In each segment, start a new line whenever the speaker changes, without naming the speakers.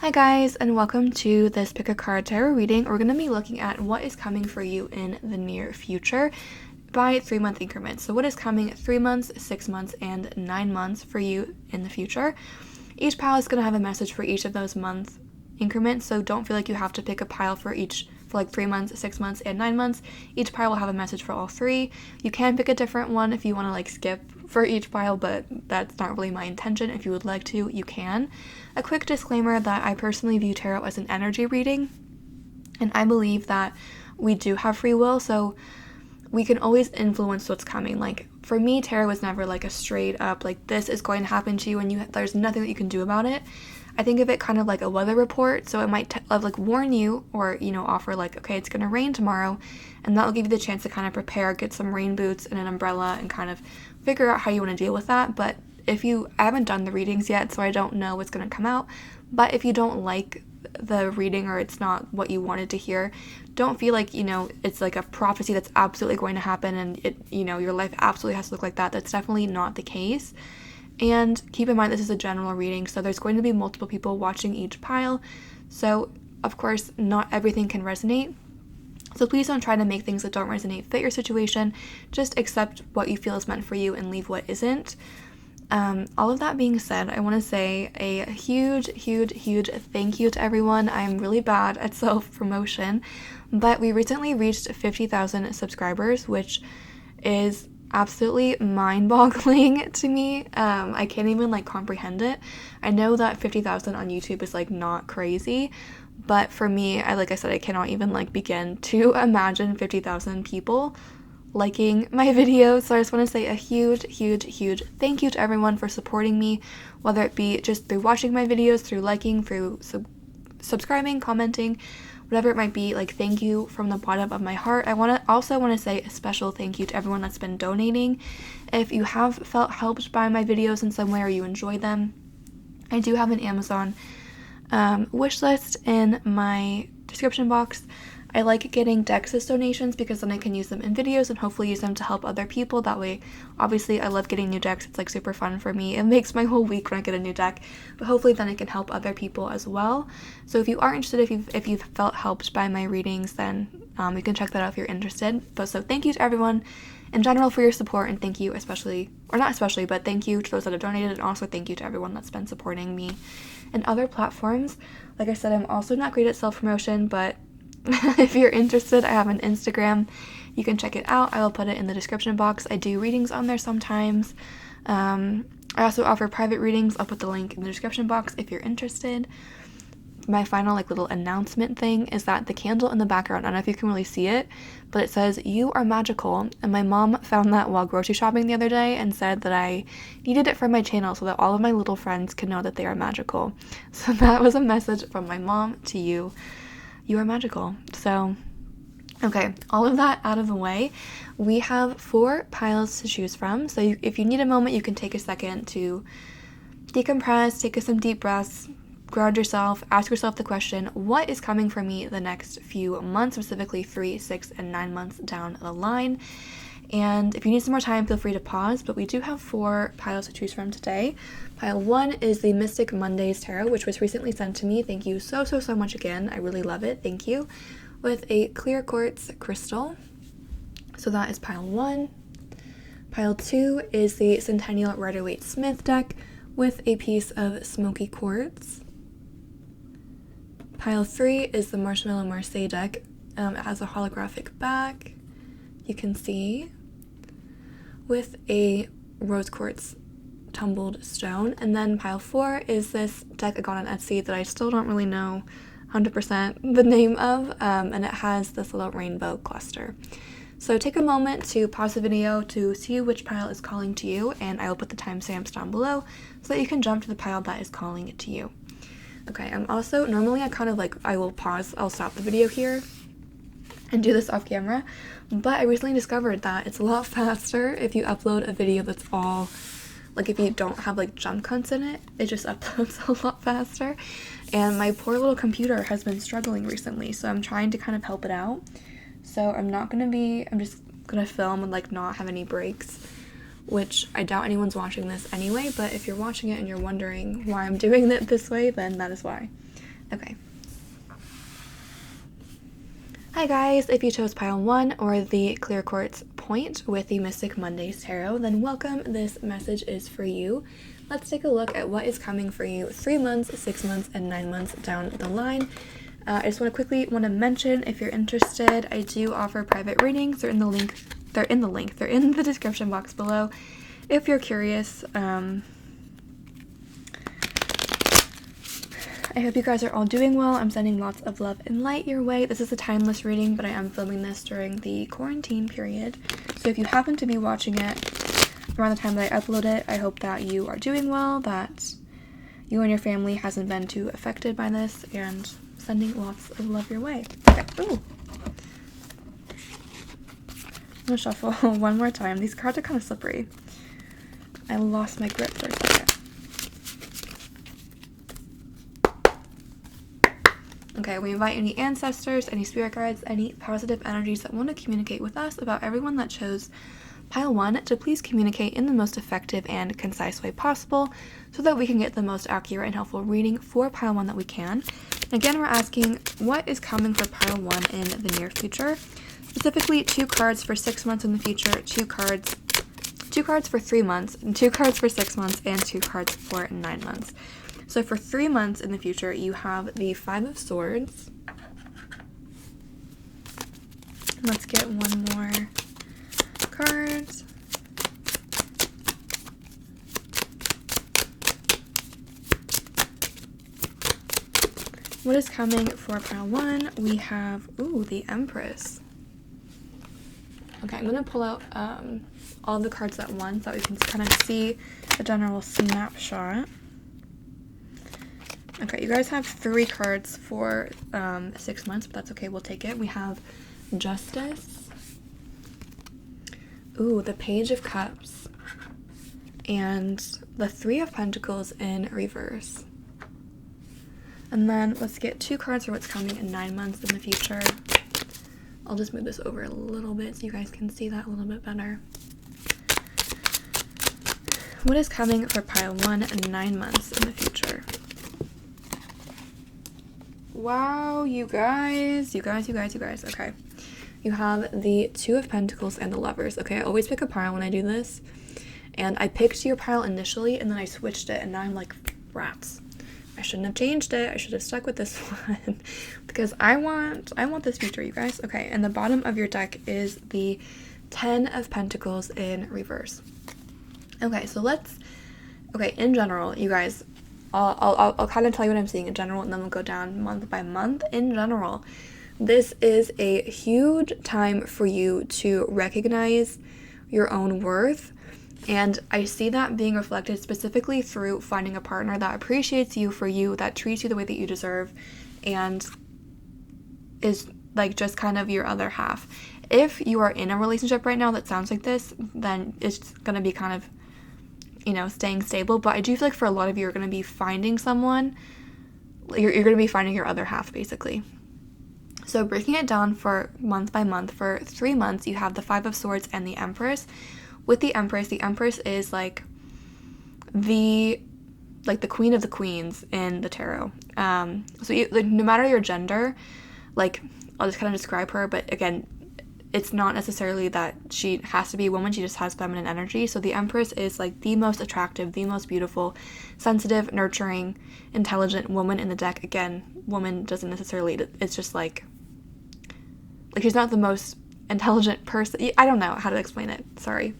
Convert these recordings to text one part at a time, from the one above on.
Hi guys, and welcome to this pick a card tarot reading. We're going to be looking at what is coming for you in the near future by 3-month increments. So what is coming 3 months, 6 months, and 9 months for you in the future. Each pile is going to have a message for each of those month increments, so don't feel like you have to pick a pile for like 3 months, 6 months, and 9 months. Each pile will have a message for all three. You can pick a different one if you want to like skip for each pile, but that's not really my intention. If you would like to, you can. A quick disclaimer that I personally view tarot as an energy reading, and I believe that we do have free will, so we can always influence what's coming. Like for me, tarot was never like a straight up like this is going to happen to you and there's nothing that you can do about it. I think of it kind of like a weather report, so it might like warn you or offer like, okay, it's gonna rain tomorrow, and that'll give you the chance to kind of prepare, get some rain boots and an umbrella and kind of figure out how you want to deal with that. But I haven't done the readings yet, so I don't know what's going to come out, but if you don't like the reading or it's not what you wanted to hear, don't feel like it's like a prophecy that's absolutely going to happen and your life absolutely has to look like that. That's definitely not the case. And keep in mind, this is a general reading, so there's going to be multiple people watching each pile, so of course not everything can resonate. So please don't try to make things that don't resonate fit your situation. Just accept what you feel is meant for you and leave what isn't. All of that being said, I want to say a huge thank you to everyone. I'm really bad at self-promotion, but we recently reached 50,000 subscribers, which is absolutely mind-boggling to me. I can't even like comprehend it. I know that 50,000 on YouTube is like not crazy, but for me, like I said, I cannot even like begin to imagine 50,000 people liking my videos. So I just want to say a huge thank you to everyone for supporting me, whether it be just through watching my videos, through liking, through subscribing, commenting, whatever it might be. Like, thank you from the bottom of my heart. I also want to say a special thank you to everyone that's been donating. If you have felt helped by my videos in some way or you enjoy them, I do have an Amazon wish list in my description box. I like getting decks as donations because then I can use them in videos and hopefully use them to help other people. That way, obviously, I love getting new decks. It's like super fun for me. It makes my whole week when I get a new deck, but hopefully then I can help other people as well. So if you are interested, if you've felt helped by my readings, then you can check that out if you're interested. But so thank you to everyone in general for your support, and thank you but thank you to those that have donated, and also thank you to everyone that's been supporting me in other platforms. Like I said, I'm also not great at self-promotion, but if you're interested, I have an Instagram. You can check it out. I will put it in the description box. I do readings on there sometimes. I also offer private readings. I'll put the link in the description box if you're interested. My final little announcement thing is that the candle in the background, I don't know if you can really see it, but it says "You are magical," and my mom found that while grocery shopping the other day and said that I needed it for my channel so that all of my little friends can know that they are magical. So that was a message from my mom to you. You are magical. So, okay, all of that out of the way, we have 4 piles to choose from. So if you need a moment, you can take a second to decompress, take some deep breaths, ground yourself, ask yourself the question, what is coming for me the next few months, specifically 3, 6, and 9 months down the line? And if you need some more time, feel free to pause, but we do have 4 piles to choose from today. Pile 1 is the Mystic Mondays Tarot, which was recently sent to me. Thank you so much again. I really love it. Thank you. With a clear quartz crystal. So that is pile 1. Pile 2 is the Centennial Rider-Waite-Smith deck with a piece of smoky quartz. Pile 3 is the Marshmallow Marseille deck. It has a holographic back, you can see, with a rose quartz tumbled stone. And then pile 4 is this deck I got on Etsy that I still don't really know 100% the name of, and it has this little rainbow cluster. So take a moment to pause the video to see which pile is calling to you, and I will put the timestamps down below so that you can jump to the pile that is calling it to you. Okay, I'm also, normally I will pause, I'll stop the video here and do this off camera, but I recently discovered that it's a lot faster if you upload a video that's all, if you don't have jump cuts in it, it just uploads a lot faster, and my poor little computer has been struggling recently, so I'm trying to kind of help it out. So I'm just gonna film and not have any breaks, which I doubt anyone's watching this anyway, but if you're watching it and you're wondering why I'm doing it this way, then that is why. Okay. Hi guys, if you chose pile 1 or the clear quartz point with the Mystic Mondays Tarot, then welcome. This message is for you. Let's take a look at what is coming for you 3 months, 6 months, and 9 months down the line. I just want to mention, if you're interested, I do offer private readings. They're in the description box below. If you're curious, I hope you guys are all doing well. I'm sending lots of love and light your way. This is a timeless reading, but I am filming this during the quarantine period. So if you happen to be watching it around the time that I upload it, I hope that you are doing well, that you and your family hasn't been too affected by this, and sending lots of love your way. Okay. Ooh. I'm gonna shuffle one more time. These cards are kind of slippery. I lost my grip for a second. Okay, we invite any ancestors, any spirit guides, any positive energies that want to communicate with us about everyone that chose pile 1 to please communicate in the most effective and concise way possible so that we can get the most accurate and helpful reading for pile 1 that we can. Again, we're asking what is coming for pile 1 in the near future. Specifically, 2 cards for 6 months in the future, 2 cards for 3 months, 2 cards for 6 months, and 2 cards for 9 months. So for 3 months in the future, you have the 5 of Swords. Let's get one more card. What is coming for pile 1? We have, the Empress. Okay, I'm going to pull out all the cards at once so that we can kind of see the general snapshot. Okay, you guys have 3 cards for 6 months, but that's okay, we'll take it. We have Justice. The Page of Cups. And the 3 of Pentacles in reverse. And then let's get 2 cards for what's coming in 9 months in the future. I'll just move this over a little bit so you guys can see that a little bit better. What is coming for pile 1 in 9 months in the future? Wow, you guys. Okay. You have the 2 of Pentacles and the Lovers. Okay, I always pick a pile when I do this. And I picked your pile initially, and then I switched it, and now I'm like, rats. I shouldn't have changed it. I should have stuck with this one. Because I want this feature, you guys. Okay, and the bottom of your deck is the 10 of Pentacles in reverse. Okay, so in general, you guys, I'll kind of tell you what I'm seeing in general, and then we'll go down month by month. In general, this is a huge time for you to recognize your own worth, and I see that being reflected specifically through finding a partner that appreciates you for you, that treats you the way that you deserve, and is like just kind of your other half. If you are in a relationship right now that sounds like this, then it's gonna be kind of, staying stable. But I do feel like for a lot of you, you're going to be finding someone, you're going to be finding your other half, basically. So breaking it down for month by month, for 3 months, you have the 5 of Swords and the Empress. With the Empress is like the queen of the queens in the tarot. So no matter your gender, I'll just kind of describe her, but again, it's not necessarily that she has to be a woman, she just has feminine energy. So the Empress is like the most attractive, the most beautiful, sensitive, nurturing, intelligent woman in the deck. Again, woman doesn't necessarily, it's just like she's not the most intelligent person. I don't know how to explain it, sorry.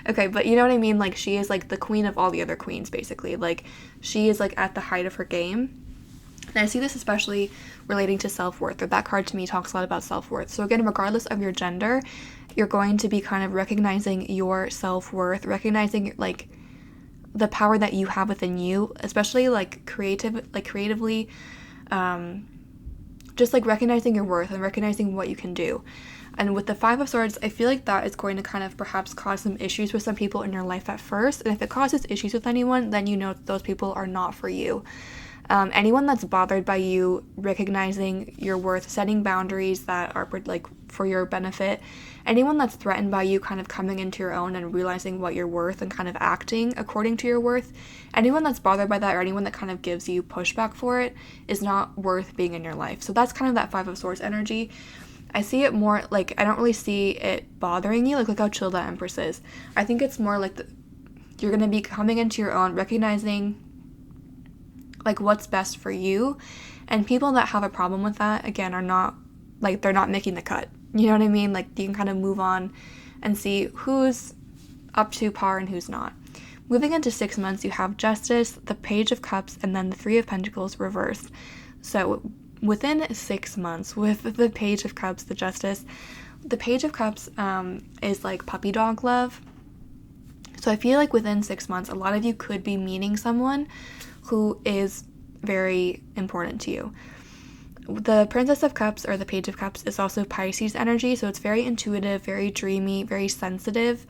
Okay, but you know what I mean? Like, she is like the queen of all the other queens, basically. Like, she is like at the height of her game. And I see this especially relating to self-worth, or that card to me talks a lot about self-worth. So again, regardless of your gender, you're going to be kind of recognizing your self-worth, recognizing like the power that you have within you, especially creatively, just like recognizing your worth and recognizing what you can do. And with the 5 of Swords, I feel like that is going to kind of perhaps cause some issues with some people in your life at first. And if it causes issues with anyone, then you know those people are not for you. Anyone that's bothered by you recognizing your worth, setting boundaries that are like for your benefit. Anyone that's threatened by you kind of coming into your own and realizing what you're worth and kind of acting according to your worth, anyone that's bothered by that or anyone that kind of gives you pushback for it is not worth being in your life. So that's kind of that Five of Swords energy. I see it more like, I don't really see it bothering you. Like, look how chill that Empress is. I think it's more like you're going to be coming into your own, recognizing like what's best for you. And people that have a problem with that, again, are not, like, they're not making the cut. You know what I mean? Like, you can kind of move on and see who's up to par and who's not. Moving into 6 months, you have Justice, the Page of Cups, and then the Three of Pentacles reversed. So within 6 months, with the Page of Cups, the Justice, the Page of Cups is like puppy dog love. So I feel like within 6 months, a lot of you could be meeting someone who is very important to you. The Princess of Cups, or the Page of Cups, is also Pisces energy, so it's very intuitive, very dreamy, very sensitive.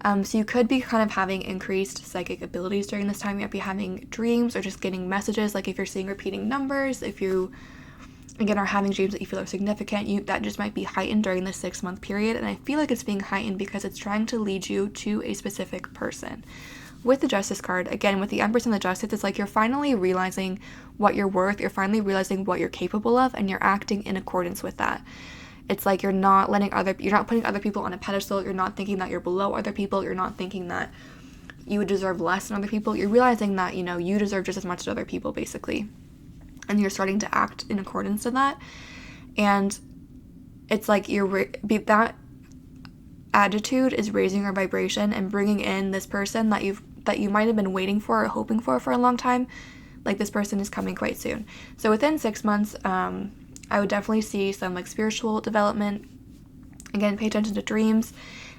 So you could be kind of having increased psychic abilities during this time. You might be having dreams or just getting messages, like if you're seeing repeating numbers, if you, again, are having dreams that you feel are significant, that just might be heightened during the 6 month period. And I feel like it's being heightened because it's trying to lead you to a specific person. With the Justice card, again, with the Empress and the Justice, it's like you're finally realizing what you're worth, you're finally realizing what you're capable of, and you're acting in accordance with that. It's like you're not putting other people on a pedestal, you're not thinking that you're below other people, you're not thinking that you would deserve less than other people, you're realizing that, you know, you deserve just as much as other people, basically. And you're starting to act in accordance to that. And it's like that attitude is raising your vibration and bringing in this person that you might have been waiting for or hoping for a long time. Like, this person is coming quite soon. So within 6 months, I would definitely see some like spiritual development. Again, pay attention to dreams.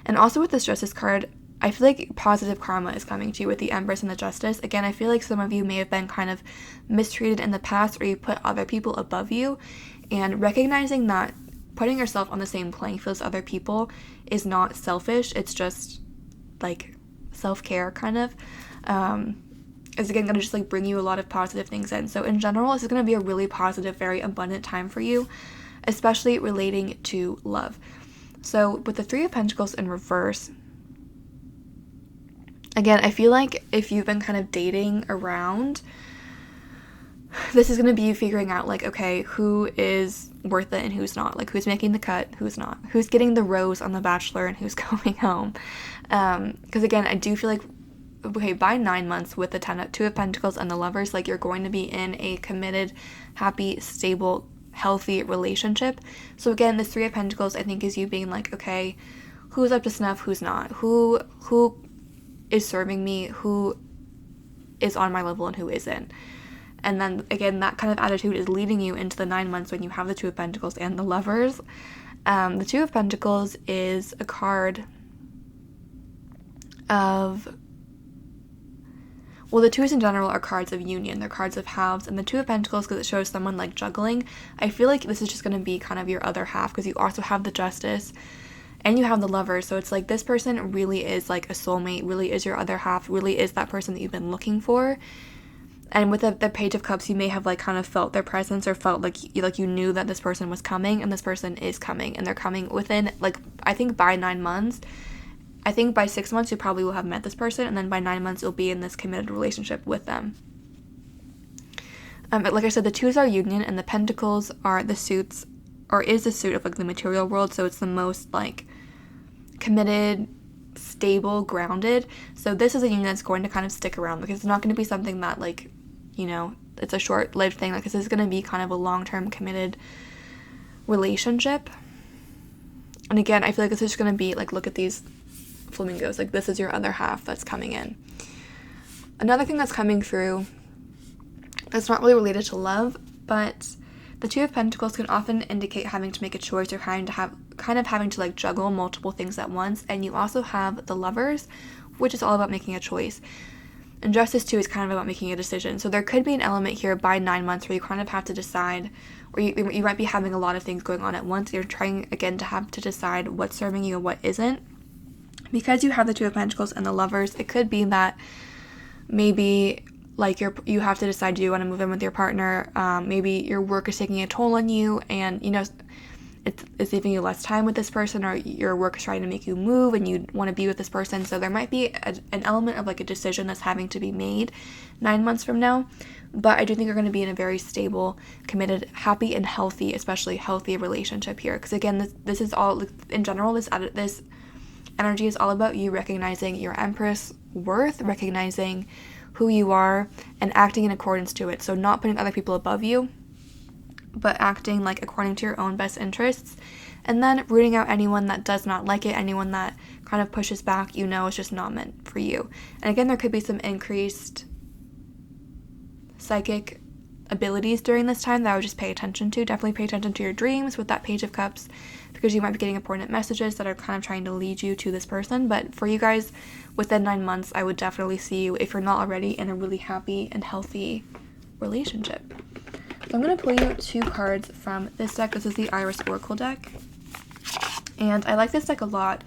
And also with this Justice card, I feel like positive karma is coming to you with the Empress and the Justice. Again, I feel like some of you may have been kind of mistreated in the past, or you put other people above you, and recognizing that putting yourself on the same playing field as other people is not selfish. It's just like self-care kind of. Is again going to just like bring you a lot of positive things in. So in general, this is going to be a really positive, very abundant time for you, especially relating to love. So with the Three of Pentacles in reverse, again, I feel like if you've been kind of dating around, this is going to be you figuring out like, okay, who is worth it and who's not, like who's making the cut, who's not, who's getting the rose on The Bachelor and who's going home. Because again, I do feel like, okay, by 9 months with the Two of Pentacles and the Lovers, like you're going to be in a committed, happy, stable, healthy relationship. So again, this Three of Pentacles, I think, is you being like, okay, who's up to snuff, who's not, who is serving me, who is on my level and who isn't. And then again, that kind of attitude is leading you into the 9 months when you have the Two of Pentacles and the Lovers. The Two of Pentacles is a card of, well, the twos in general are cards of union. They're cards of halves. And the Two of Pentacles, because it shows someone like juggling, I feel like this is just going to be kind of your other half, because you also have the Justice and you have the Lovers. So it's like this person really is like a soulmate, really is your other half, really is that person that you've been looking for. And with the Page of Cups, you may have like kind of felt their presence, or felt like you knew that this person was coming, and this person is coming, and they're coming within, like, I think by 9 months. I think by 6 months you probably will have met this person, and then by 9 months you'll be in this committed relationship with them. But like I said, the twos are union, and the Pentacles are the suits, or is the suit of like the material world, so it's the most like committed, stable, grounded. So this is a union that's going to kind of stick around, because it's not going to be something that like, you know, it's a short-lived thing. Like, this is going to be kind of a long-term committed relationship. And again, I feel like this is just going to be like, look at these flamingos, like this is your other half that's coming in. Another thing that's coming through that's not really related to love, but the Two of Pentacles can often indicate having to make a choice, or having to like juggle multiple things at once. And you also have the Lovers, which is all about making a choice. And Justice too is kind of about making a decision. So there could be an element here by 9 months where you kind of have to decide, or you might be having a lot of things going on at once. You're trying again to have to decide what's serving you and what isn't. Because you have the Two of Pentacles and the Lovers, it could be that maybe like you have to decide, do you want to move in with your partner? Maybe your work is taking a toll on you, and you know, it's leaving you less time with this person, or your work is trying to make you move and you want to be with this person. So there might be an element of like a decision that's having to be made 9 months from now. But I do think you're going to be in a very stable, committed, happy, and healthy, especially healthy relationship here. Because again, this is all, in general, this energy is all about you recognizing your Empress worth, recognizing who you are, and acting in accordance to it. So not putting other people above you, but acting like according to your own best interests. And then rooting out anyone that does not like it, anyone that kind of pushes back, is just not meant for you. And again, there could be some increased psychic abilities during this time that I would just pay attention to. Definitely pay attention to your dreams with that Page of Cups, because you might be getting important messages that are kind of trying to lead you to this person. But for you guys, within 9 months, I would definitely see you, if you're not already, in a really happy and healthy relationship. So I'm going to pull you 2 cards from this deck. This is the Iris Oracle deck. And I like this deck a lot,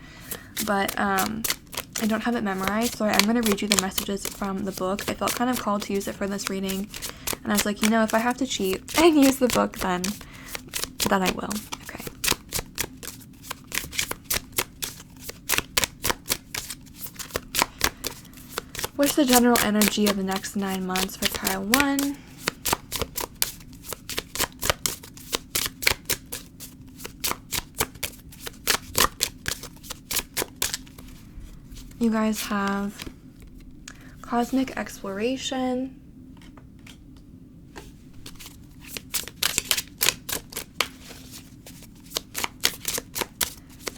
but I don't have it memorized, so I'm going to read you the messages from the book. I felt kind of called to use it for this reading, and I was like, if I have to cheat and use the book, then I will. Okay. What's the general energy of the next 9 months for pile 1? You guys have cosmic exploration,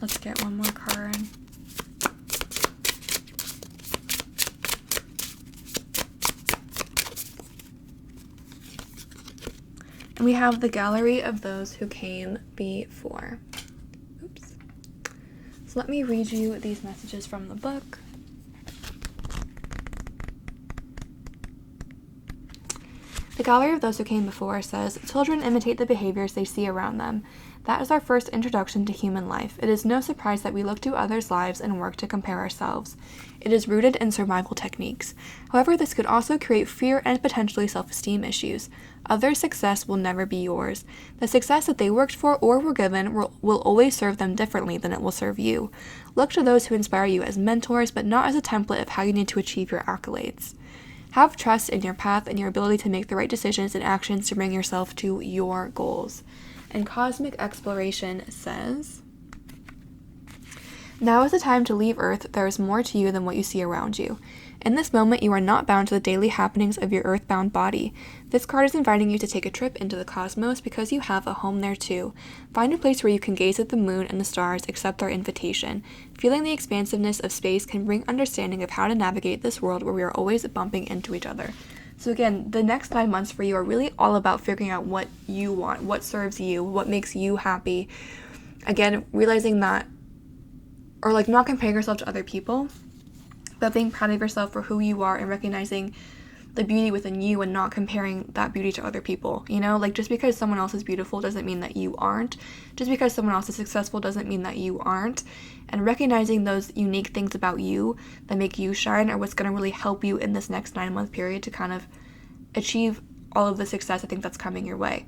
let's get one more card. And we have the gallery of those who came before. Oops. So let me read you these messages from the book. The gallery of those who came before says, children imitate the behaviors they see around them. That is our first introduction to human life. It is no surprise that we look to others' lives and work to compare ourselves. It is rooted in survival techniques. However, this could also create fear and potentially self-esteem issues. Others' success will never be yours. The success that they worked for or were given will always serve them differently than it will serve you. Look to those who inspire you as mentors, but not as a template of how you need to achieve your accolades. Have trust in your path and your ability to make the right decisions and actions to bring yourself to your goals. And cosmic exploration says, now is the time to leave Earth. There is more to you than what you see around you. In this moment, you are not bound to the daily happenings of your earthbound body. This card is inviting you to take a trip into the cosmos because you have a home there too. Find a place where you can gaze at the moon and the stars, accept our invitation. Feeling the expansiveness of space can bring understanding of how to navigate this world where we are always bumping into each other. So again, the next 9 months for you are really all about figuring out what you want, what serves you, what makes you happy. Again, realizing that, or like not comparing yourself to other people, but being proud of yourself for who you are and recognizing the beauty within you and not comparing that beauty to other people. Like just because someone else is beautiful doesn't mean that you aren't. Just because someone else is successful doesn't mean that you aren't. And recognizing those unique things about you that make you shine are what's going to really help you in this next 9-month period to kind of achieve all of the success I think that's coming your way.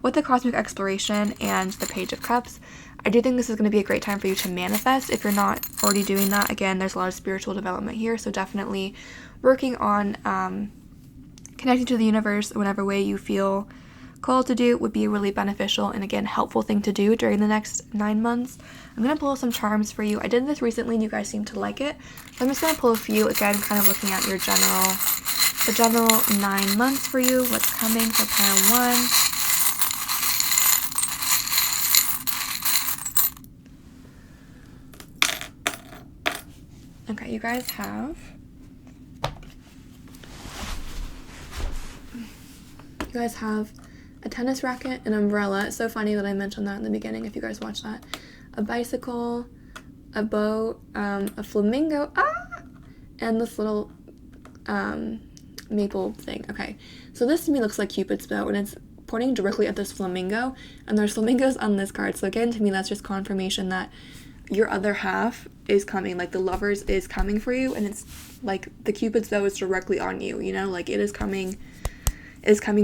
With the cosmic exploration and the Page of Cups, I do think this is going to be a great time for you to manifest. If you're not already doing that, again, there's a lot of spiritual development here, so definitely working on connecting to the universe whatever way you feel called to do would be a really beneficial and, again, helpful thing to do during the next 9 months. I'm going to pull some charms for you. I did this recently and you guys seem to like it, so I'm just going to pull a few, again, kind of looking at the general 9 months for you, what's coming for pile 1. Okay, you guys have a tennis racket, an umbrella. It's so funny that I mentioned that in the beginning if you guys watched that. A bicycle, a boat, a flamingo, and this little maple thing. Okay, so this to me looks like Cupid's bow, and it's pointing directly at this flamingo, and there's flamingos on this card. So again, to me, that's just confirmation that your other half is coming, like the lovers is coming for you, and it's like the Cupid's bow is directly on you, like it is coming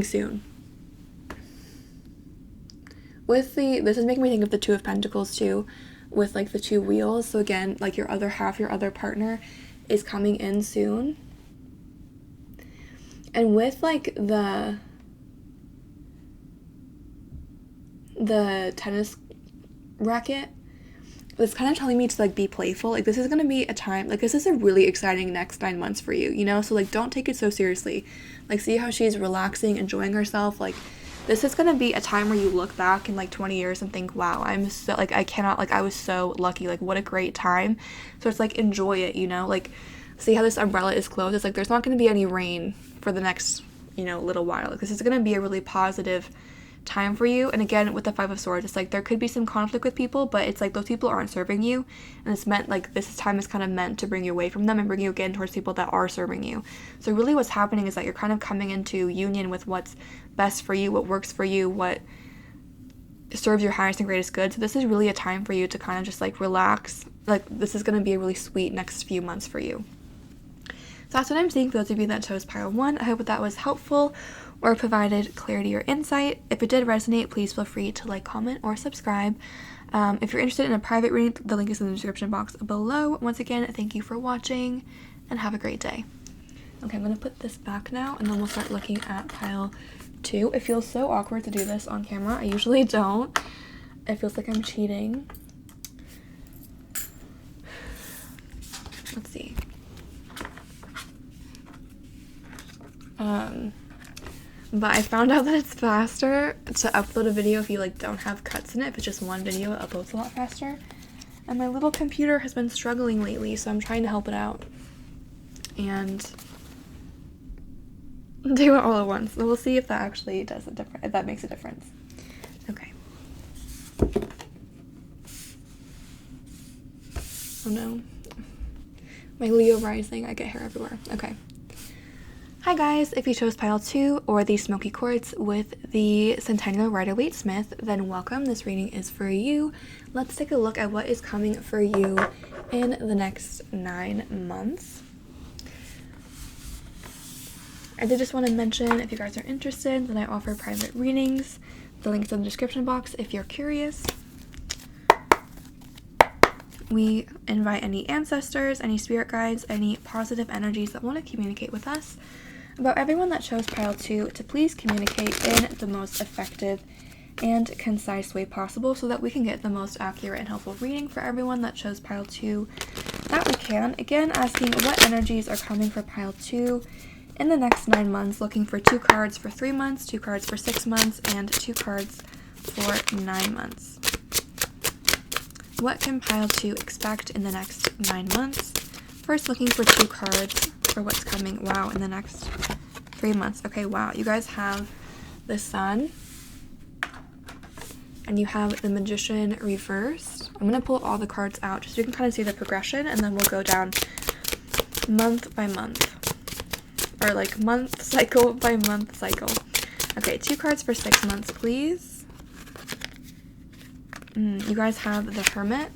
soon. this is making me think of the Two of Pentacles too, with like the two wheels. So again, like your other half, your other partner is coming in soon. And with like the tennis racket, it's kind of telling me to like be playful. Like this is going to be a time, like this is a really exciting next 9 months for you, you know? So like don't take it so seriously. Like see how she's relaxing, enjoying herself. Like this is going to be a time where you look back in like 20 years and think, wow, I'm so like, I was so lucky. Like what a great time. So it's like enjoy it, you know? Like see how this umbrella is closed. It's like there's not going to be any rain for the next, you know, little while. Like this is going to be a really positive time for you. And again, with the Five of Swords, it's like there could be some conflict with people, but it's like those people aren't serving you, and it's meant like this time is kind of meant to bring you away from them and bring you again towards people that are serving you. So really what's happening is that you're kind of coming into union with what's best for you, what works for you, what serves your highest and greatest good. So this is really a time for you to kind of just like relax. Like this is going to be a really sweet next few months for you. So that's what I'm seeing for those of you that chose pile 1. I hope that was helpful or provided clarity or insight. If it did resonate, please feel free to like, comment, or subscribe. If you're interested in a private reading, the link is in the description box below. Once again, thank you for watching and have a great day. Okay, I'm going to put this back now and then we'll start looking at pile 2. It feels so awkward to do this on camera. I usually don't. It feels like I'm cheating. Let's see. But I found out that it's faster to upload a video if you like don't have cuts in it. If it's just one video, it uploads a lot faster. And my little computer has been struggling lately, so I'm trying to help it out and do it all at once. So we'll see if that actually does a difference, if that makes a difference. Okay. Oh no. My Leo rising, I get hair everywhere. Okay. Hi guys, if you chose pile 2 or the smoky quartz with the Centennial Rider-Waite-Smith, then welcome. This reading is for you. Let's take a look at what is coming for you in the next 9 months. I did just want to mention, if you guys are interested, that I offer private readings. The link's in the description box if you're curious. We invite any ancestors, any spirit guides, any positive energies that want to communicate with us about everyone that chose pile 2 to please communicate in the most effective and concise way possible so that we can get the most accurate and helpful reading for everyone that chose pile 2 that we can. Again, asking what energies are coming for pile 2 in the next 9 months, looking for 2 cards for 3 months, 2 cards for 6 months, and 2 cards for 9 months. What can pile 2 expect in the next 9 months? First, looking for 2 cards for what's coming, wow, in the next 3 months. Okay, wow, you guys have the Sun, and you have the Magician reversed. I'm going to pull all the cards out just so you can kind of see the progression, and then we'll go down month by month, or like month cycle by month cycle. Okay, 2 cards for 6 months, please. You guys have the Hermit,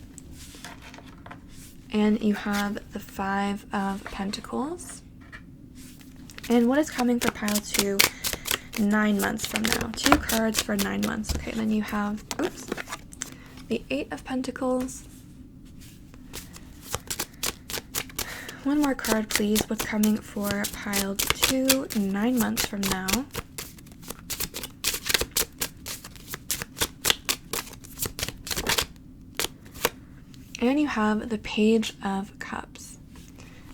and you have the Five of Pentacles. And what is coming for pile 2 9 months from now? 2 cards for 9 months. Okay, then you have, oops, the Eight of Pentacles. One more card, please. What's coming for pile 2 9 months from now? And you have the Page of Cups.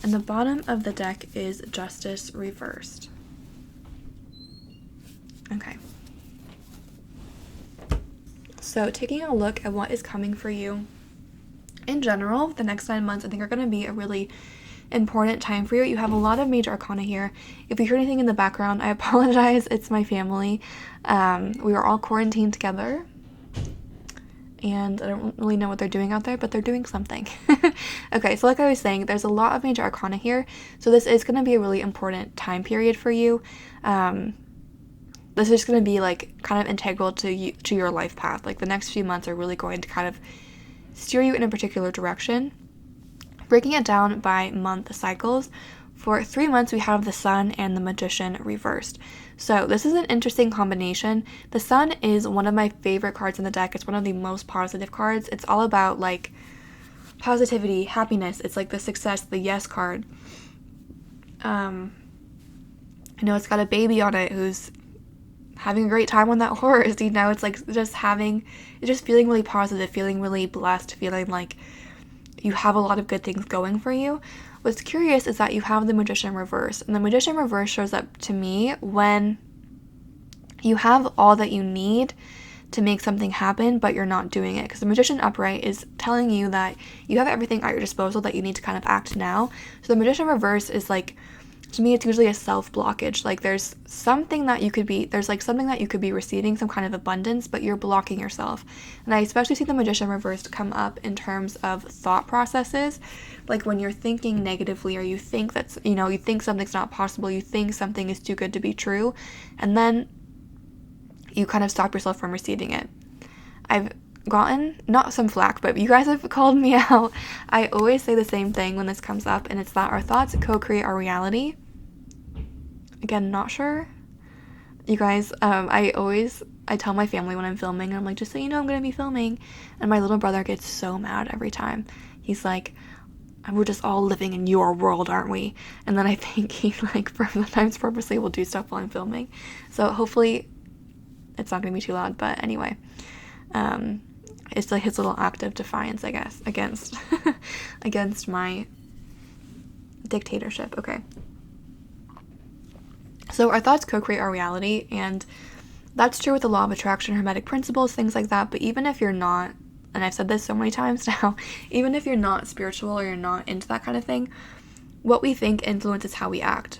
And the bottom of the deck is Justice reversed. Okay. So taking a look at what is coming for you in general, the next 9 months I think are going to be a really important time for you. You have a lot of major arcana here. If you hear anything in the background, I apologize. It's my family. We are all quarantined together. And I don't really know what they're doing out there, but they're doing something. Okay, so like I was saying, there's a lot of major arcana here. So this is going to be a really important time period for you. This is going to be like kind of integral to your life path. Like the next few months are really going to kind of steer you in a particular direction. Breaking it down by month cycles, For 3 months, we have the Sun and the Magician reversed. So this is an interesting combination. The Sun is one of my favorite cards in the deck. It's one of the most positive cards. It's all about like positivity, happiness. It's like the success, the yes card. You know, it's got a baby on it who's having a great time on that horse. You know, it's like just feeling really positive, feeling really blessed, feeling like you have a lot of good things going for you. What's curious is that you have the Magician reverse, and the Magician reverse shows up to me when you have all that you need to make something happen, but you're not doing it. Because the Magician upright is telling you that you have everything at your disposal that you need to kind of act now. So the Magician reverse is like, to me, it's usually a self-blockage. Like there's something that you could be receiving, some kind of abundance, but you're blocking yourself. And I especially see the Magician reversed come up in terms of thought processes. Like when you're thinking negatively, or you think you think something's not possible, you think something is too good to be true, and then you kind of stop yourself from receiving it. I've gotten, not some flack, but you guys have called me out. I always say the same thing when this comes up, and it's that our thoughts co-create our reality. Again, not sure. You guys, I tell my family when I'm filming, and I'm like, just so you know, I'm going to be filming. And my little brother gets so mad every time. He's like, we're just all living in your world, aren't we? And then I think he like sometimes purposely will do stuff while I'm filming. So hopefully it's not going to be too loud, but anyway. It's like his little act of defiance, I guess, against my dictatorship. Okay. So our thoughts co-create our reality, and that's true with the law of attraction, hermetic principles, things like that. But even if you're not, and I've said this so many times now, even if you're not spiritual or you're not into that kind of thing, what we think influences how we act.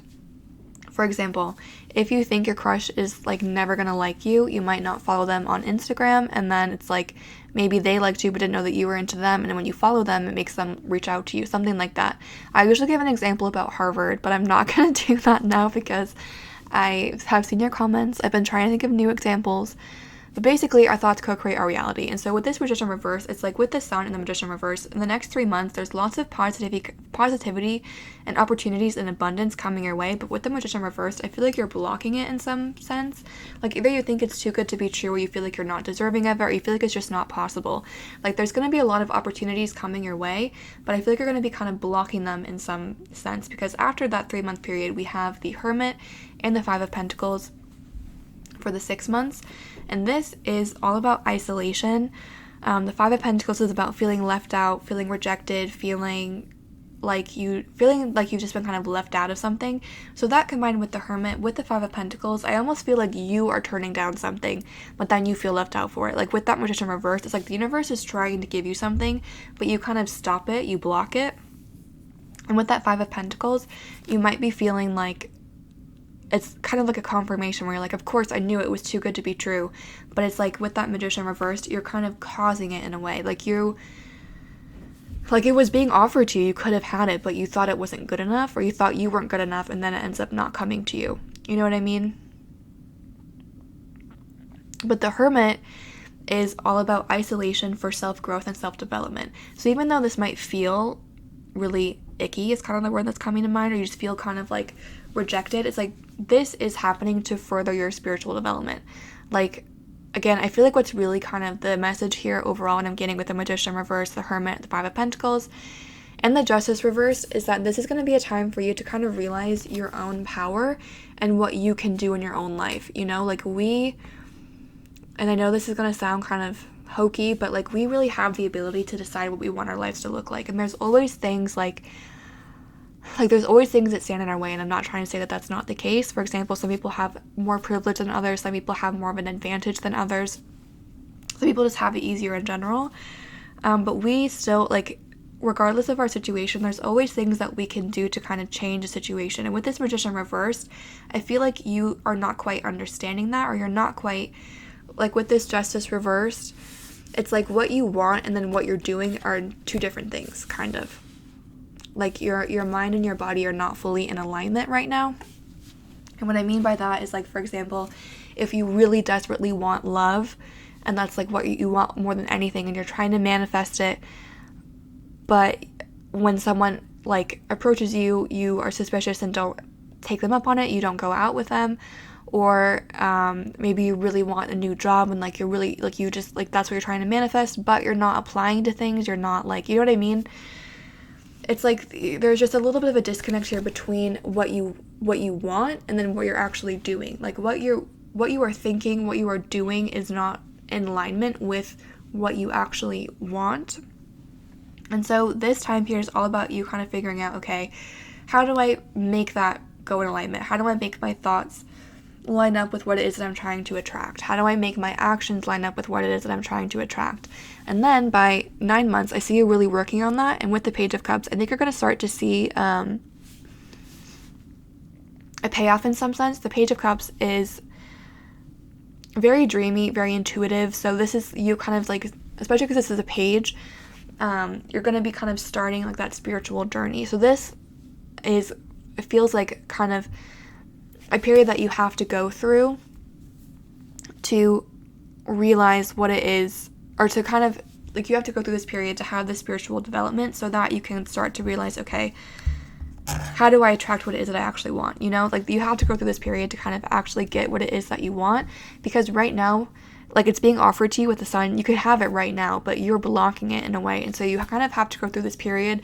For example, if you think your crush is like never gonna like you, you might not follow them on Instagram, and then it's like maybe they liked you but didn't know that you were into them, and then when you follow them, it makes them reach out to you, something like that. I usually give an example about Harvard, but I'm not gonna do that now because I have seen your comments. I've been trying to think of new examples. But basically, our thoughts co-create our reality. And so with this Magician reverse, it's like with the Sun and the Magician reverse, in the next 3 months, there's lots of positivity and opportunities and abundance coming your way. But with the Magician reverse, I feel like you're blocking it in some sense. Like either you think it's too good to be true, or you feel like you're not deserving of it, or you feel like it's just not possible. Like there's going to be a lot of opportunities coming your way, but I feel like you're going to be kind of blocking them in some sense, because after that 3-month period, we have the Hermit and the Five of Pentacles for the 6 months. And this is all about isolation. The Five of Pentacles is about feeling left out, feeling rejected, feeling like you've just been kind of left out of something. So that combined with the Hermit, with the Five of Pentacles, I almost feel like you are turning down something, but then you feel left out for it. Like with that Magician reverse, it's like the universe is trying to give you something, but you kind of stop it, you block it. And with that Five of Pentacles, you might be feeling like it's kind of like a confirmation where you're like, of course I knew it was too good to be true. But it's like with that Magician reversed, you're kind of causing it in a way. Like it was being offered to you, you could have had it, but you thought it wasn't good enough, or you thought you weren't good enough, and then it ends up not coming to you. You know what I mean? But the Hermit is all about isolation for self-growth and self-development. So even though this might feel really icky, is kind of the word that's coming to mind, or you just feel kind of like rejected, it's like this is happening to further your spiritual development. Like again, I feel like what's really kind of the message here overall, and I'm getting with the Magician reverse, the Hermit, the Five of Pentacles, and the Justice reverse, is that this is going to be a time for you to kind of realize your own power and what you can do in your own life. You know, like and I know this is going to sound kind of hokey, but like we really have the ability to decide what we want our lives to look like. And there's always things there's always things that stand in our way, and I'm not trying to say that that's not the case. For example, some people have more privilege than others, some people have more of an advantage than others, some people just have it easier in general, but we still, like, regardless of our situation, there's always things that we can do to kind of change a situation. And with this Magician reversed, I feel like you are not quite understanding that, or you're not quite, like with this Justice reversed, it's like what you want and then what you're doing are two different things, kind of. Like your mind and your body are not fully in alignment right now. And what I mean by that is, like, for example, if you really desperately want love, and that's like what you want more than anything, and you're trying to manifest it, but when someone like approaches you, you are suspicious and don't take them up on it, you don't go out with them. Or maybe you really want a new job and like you're really like you just like that's what you're trying to manifest, but you're not applying to things, you're not like, you know what I mean? It's like there's just a little bit of a disconnect here between what you want and then what you're actually doing. Like what you are thinking, what you are doing is not in alignment with what you actually want. And so this time period is all about you kind of figuring out, okay, how do I make that go in alignment? How do I make my thoughts line up with what it is that I'm trying to attract? How do I make my actions line up with what it is that I'm trying to attract? And then by 9 months, I see you really working on that. And with the Page of Cups, I think you're going to start to see a payoff in some sense. The Page of Cups is very dreamy, very intuitive. So this is you kind of like, especially because this is a page, you're going to be kind of starting like that spiritual journey. So this is, it feels like kind of a period that you have to go through to realize what it is, or to kind of like you have to go through this period to have this spiritual development so that you can start to realize, okay, how do I attract what it is that I actually want? You know, like you have to go through this period to kind of actually get what it is that you want, because right now, like it's being offered to you with the sun, you could have it right now, but you're blocking it in a way. And so you kind of have to go through this period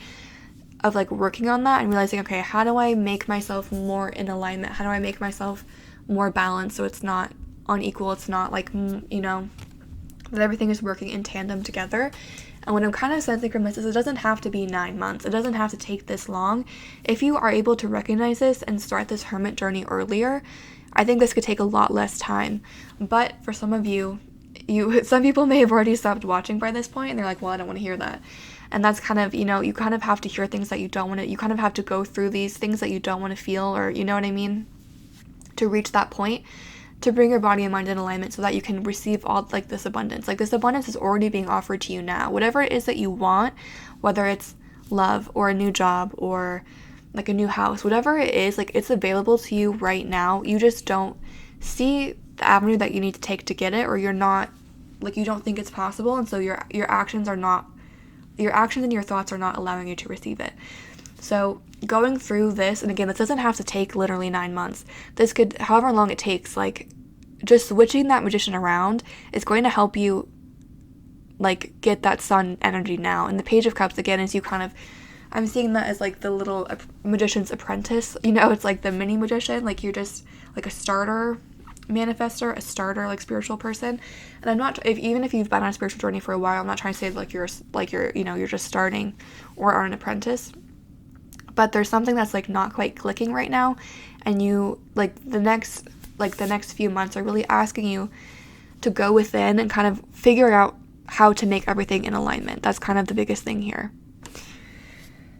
of like working on that and realizing, okay, how do I make myself more in alignment? How do I make myself more balanced so it's not unequal? It's not like, you know, that everything is working in tandem together. And what I'm kind of sensing from this is it doesn't have to be 9 months. It doesn't have to take this long. If you are able to recognize this and start this hermit journey earlier, I think this could take a lot less time. But for some of you, some people may have already stopped watching by this point and they're like, well, I don't want to hear that. And that's kind of, you know, you kind of have to hear things that you don't want to, you kind of have to go through these things that you don't want to feel, or you know what I mean, to reach that point, to bring your body and mind in alignment so that you can receive all like this abundance. Like this abundance is already being offered to you now. Whatever it is that you want, whether it's love or a new job or like a new house, whatever it is, like it's available to you right now. You just don't see the avenue that you need to take to get it, or you're not, like you don't think it's possible, and so your actions and your thoughts are not allowing you to receive it. So going through this, and again, this doesn't have to take literally 9 months. This could, however long it takes, like just switching that magician around is going to help you like get that sun energy now. And the Page of Cups, again, is you kind of, I'm seeing that as like the little magician's apprentice, you know, it's like the mini magician, like you're just like a starter manifester, a starter like spiritual person. And I'm not, even if you've been on a spiritual journey for a while, I'm not trying to say like you're you know, you're just starting or are an apprentice, but there's something that's like not quite clicking right now, and you like the next few months are really asking you to go within and kind of figure out how to make everything in alignment. That's kind of the biggest thing here.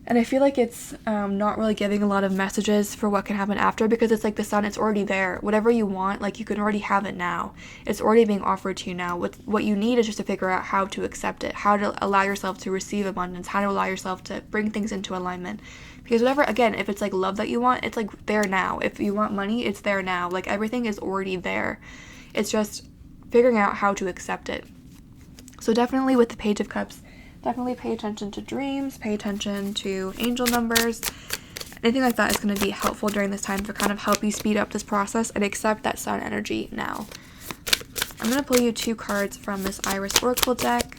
And I feel like it's not really giving a lot of messages for what can happen after, because it's like the sun, it's already there. Whatever you want, like you can already have it now. It's already being offered to you now. What you need is just to figure out how to accept it, how to allow yourself to receive abundance, how to allow yourself to bring things into alignment. Because whatever, again, if it's like love that you want, it's like there now. If you want money, it's there now. Like everything is already there. It's just figuring out how to accept it. So definitely with the Page of Cups, definitely pay attention to dreams, pay attention to angel numbers. Anything like that is going to be helpful during this time to kind of help you speed up this process and accept that sun energy now. I'm going to pull you 2 cards from this Iris Oracle deck.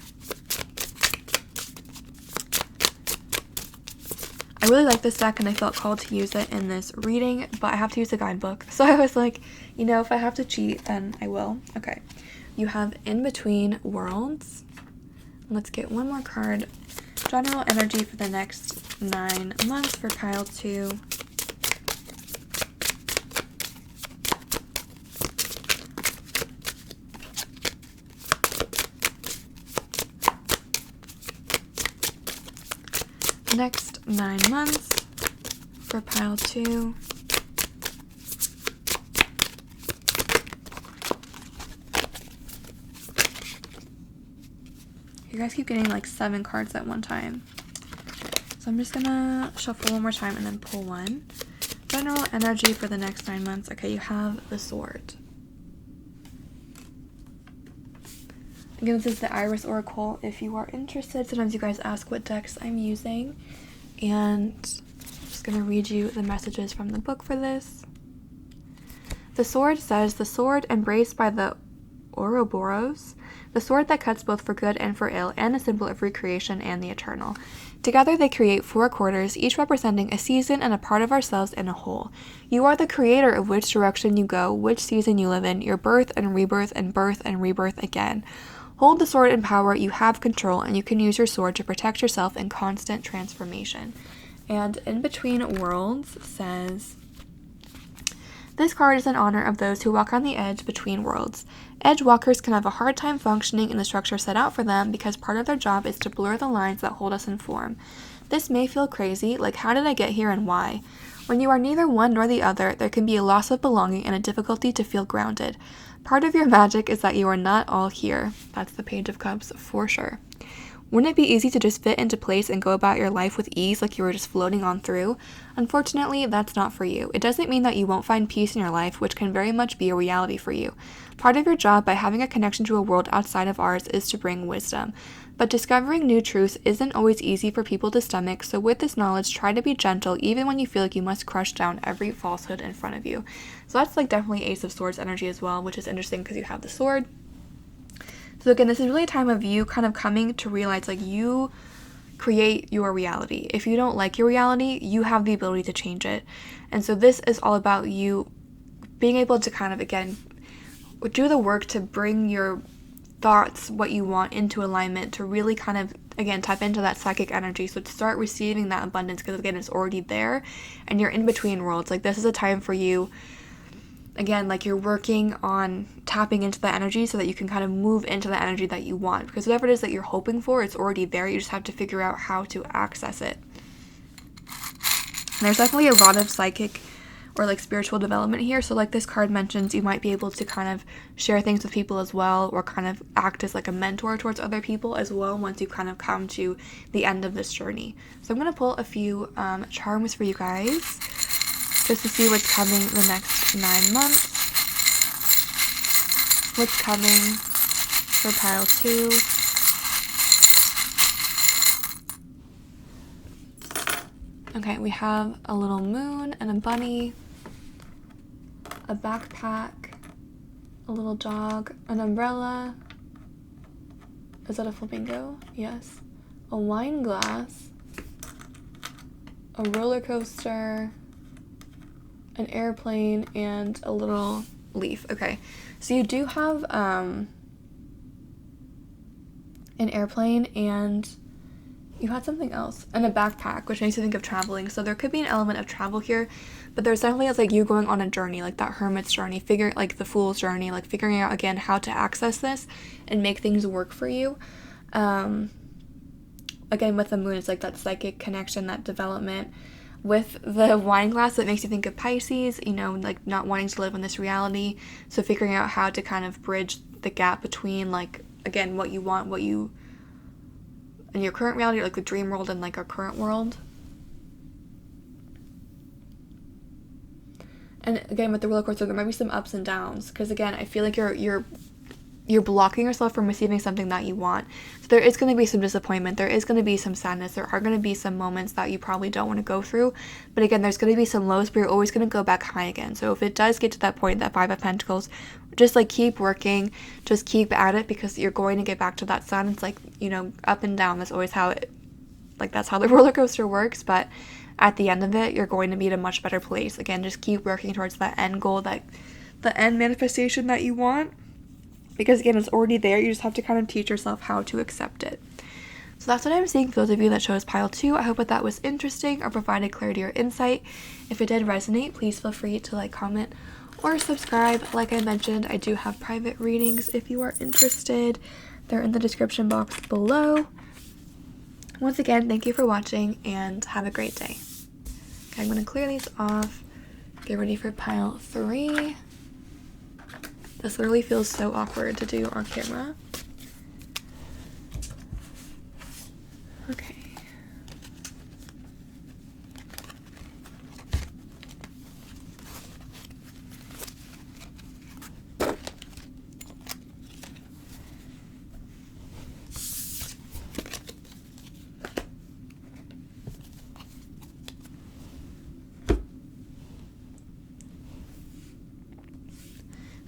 I really like this deck and I felt called to use it in this reading, but I have to use a guidebook. So I was like, you know, if I have to cheat, then I will. Okay. You have In Between Worlds. Let's get one more card. General energy for the next 9 months for pile 2. Next 9 months for pile 2. You guys keep getting like 7 cards at one time. So I'm just gonna shuffle one more time and then pull one. General energy for the next 9 months. Okay, you have the Sword. Again, this is the Iris Oracle. If you are interested, sometimes you guys ask what decks I'm using. And I'm just going to read you the messages from the book for this. The sword says, the sword embraced by the Ouroboros, the sword that cuts both for good and for ill, and a symbol of recreation and the eternal. Together they create 4 quarters, each representing a season and a part of ourselves in a whole. You are the creator of which direction you go, which season you live in, your birth and rebirth again. Hold the sword in power, you have control, and you can use your sword to protect yourself in constant transformation. And In Between Worlds says, this card is in honor of those who walk on the edge between worlds. Edge walkers can have a hard time functioning in the structure set out for them because part of their job is to blur the lines that hold us in form. This may feel crazy, like how did I get here and why? When you are neither one nor the other, there can be a loss of belonging and a difficulty to feel grounded. Part of your magic is that you are not all here. That's the Page of Cups for sure. Wouldn't it be easy to just fit into place and go about your life with ease like you were just floating on through? Unfortunately, that's not for you. It doesn't mean that you won't find peace in your life, which can very much be a reality for you. Part of your job by having a connection to a world outside of ours is to bring wisdom. But discovering new truths isn't always easy for people to stomach, so with this knowledge, try to be gentle even when you feel like you must crush down every falsehood in front of you. So that's like definitely Ace of Swords energy as well, which is interesting because you have the sword. So again, this is really a time of you kind of coming to realize like you create your reality. If you don't like your reality, you have the ability to change it. And so this is all about you being able to kind of, again, do the work to bring your thoughts, what you want, into alignment, to really kind of, again, tap into that psychic energy. So to start receiving that abundance, because again, it's already there and you're in between worlds. Like this is a time for you, again, like you're working on tapping into that energy so that you can kind of move into the energy that you want, because whatever it is that you're hoping for, it's already there. You just have to figure out how to access it. And there's definitely a lot of psychic or like spiritual development here. So like this card mentions, you might be able to kind of share things with people as well, or kind of act as like a mentor towards other people as well once you kind of come to the end of this journey. So I'm going to pull a few charms for you guys just to see what's coming the next 9 months. What's coming for pile 2. Okay, we have a little moon and a bunny, a backpack, a little dog, an umbrella. Is that a flamingo? Yes. A wine glass, a roller coaster, an airplane, and a little leaf. Okay, so you do have an airplane, and you had something else, and a backpack, which makes you think of traveling. So there could be an element of travel here, but there's definitely like you going on a journey, like that hermit's journey, like the fool's journey, like figuring out again how to access this and make things work for you. Again, with the moon, it's like that psychic connection, that development. With the wine glass, it makes you think of Pisces, you know, like not wanting to live in this reality. So figuring out how to kind of bridge the gap between, like, again, what you want, what you, in your current reality, like the dream world and like our current world. And again, with the roller coaster, there might be some ups and downs, because again, I feel like you're blocking yourself from receiving something that you want. So there is going to be some disappointment. There is going to be some sadness. There are going to be some moments that you probably don't want to go through. But again, there's going to be some lows, but you're always going to go back high again. So if it does get to that point, that 5 of Pentacles, just like keep working, just keep at it, because you're going to get back to that sun. It's like, you know, up and down. That's always how it, like that's how the roller coaster works. But at the end of it, you're going to be in a much better place. Again, just keep working towards that end goal, that the end manifestation that you want. Because again, it's already there. You just have to kind of teach yourself how to accept it. So that's what I'm seeing for those of you that chose pile 2. I hope that was interesting or provided clarity or insight. If it did resonate, please feel free to like, comment, or subscribe. Like I mentioned, I do have private readings if you are interested. They're in the description box below. Once again, thank you for watching and have a great day. Okay, I'm going to clear these off. Get ready for pile 3. This literally feels so awkward to do on camera. Okay.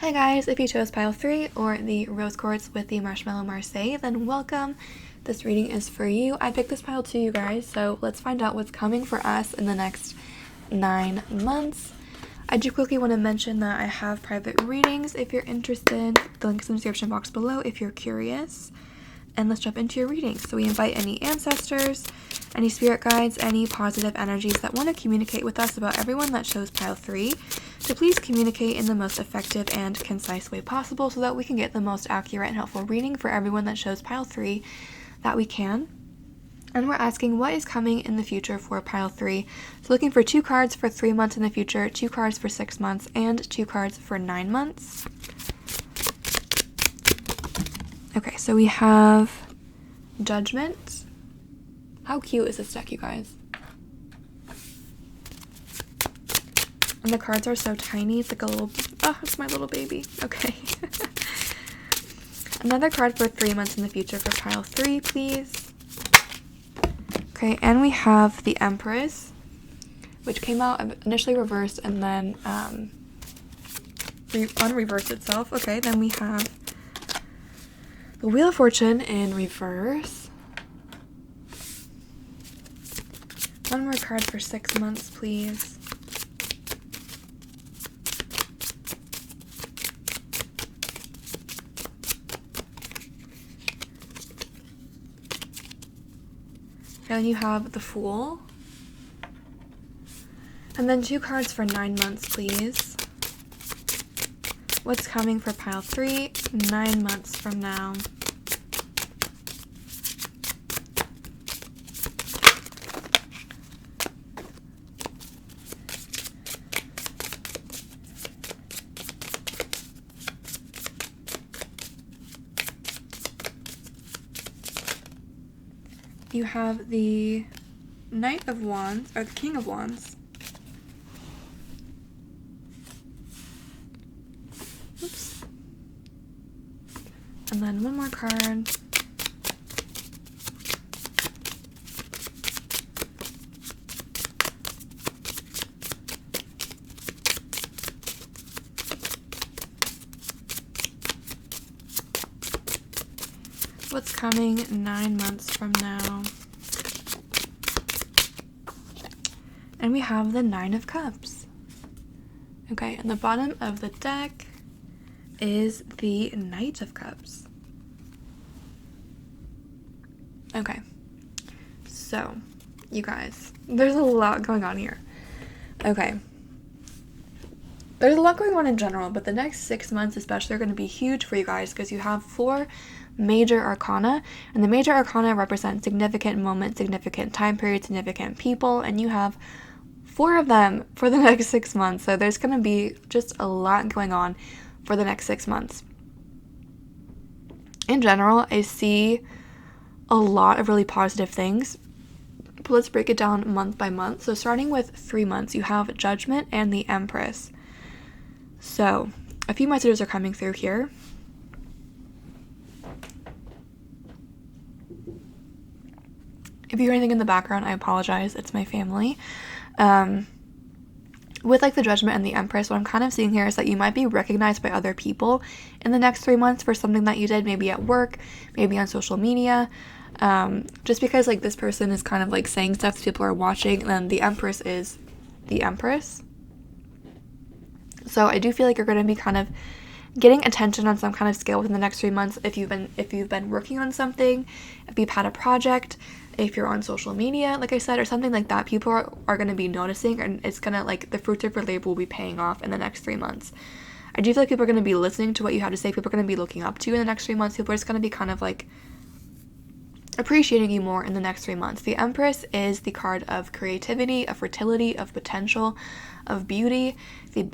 Hi guys, if you chose pile 3 or the rose quartz with the marshmallow marseille, then welcome. This reading is for you. I picked this pile too, you guys, so let's find out what's coming for us in the next 9 months. I do quickly want to mention that I have private readings if you're interested. The link is in the description box below if you're curious. And let's jump into your reading. So we invite any ancestors, any spirit guides, any positive energies that want to communicate with us about everyone that chose pile 3 to please communicate in the most effective and concise way possible so that we can get the most accurate and helpful reading for everyone that chose pile 3 that we can. And we're asking what is coming in the future for pile 3. So looking for 2 cards for 3 months in the future, 2 cards for 6 months, and 2 cards for 9 months. Okay, so we have Judgment. How cute is this deck, you guys? And the cards are so tiny. It's like a little, oh, it's my little baby. Okay. Another card for 3 months in the future for pile 3, please. Okay, and we have the Empress, which came out initially reversed and then unreversed itself. Okay, then we have the Wheel of Fortune in reverse. One more card for 6 months, please. And you have the Fool. And then 2 cards for 9 months, please. What's coming for pile 3, 9 months from now? You have the Knight of Wands, or the King of Wands. Oops. And then one more card. What's coming 9 months from now? And we have the 9 of Cups. Okay, and the bottom of the deck is the Knight of Cups. Okay, so you guys, there's a lot going on here. Okay, there's a lot going on in general, but the next 6 months especially are going to be huge for you guys because you have 4 major arcana, and the major arcana represent significant moments, significant time periods, significant people, and you have 4 of them for the next 6 months. So there's going to be just a lot going on for the next 6 months. In general, I see a lot of really positive things, but let's break it down month by month. So starting with 3 months, you have Judgment and the Empress. So a few messages are coming through here. If you hear anything in the background, I apologize. It's my family. With like the Judgment and the Empress, what I'm kind of seeing here is that you might be recognized by other people in the next 3 months for something that you did, maybe at work, maybe on social media. Just because like this person is kind of like saying stuff that people are watching, and then the Empress is the Empress. So I do feel like you're going to be kind of getting attention on some kind of scale within the next 3 months if you've been working on something, if you've had a project, if you're on social media, like I said, or something like that. People are going to be noticing, and it's going to, like, the fruits of your labor will be paying off in the next 3 months. I do feel like people are going to be listening to what you have to say. People are going to be looking up to you in the next 3 months. People are just going to be kind of, like, appreciating you more in the next 3 months. The Empress is the card of creativity, of fertility, of potential, of beauty.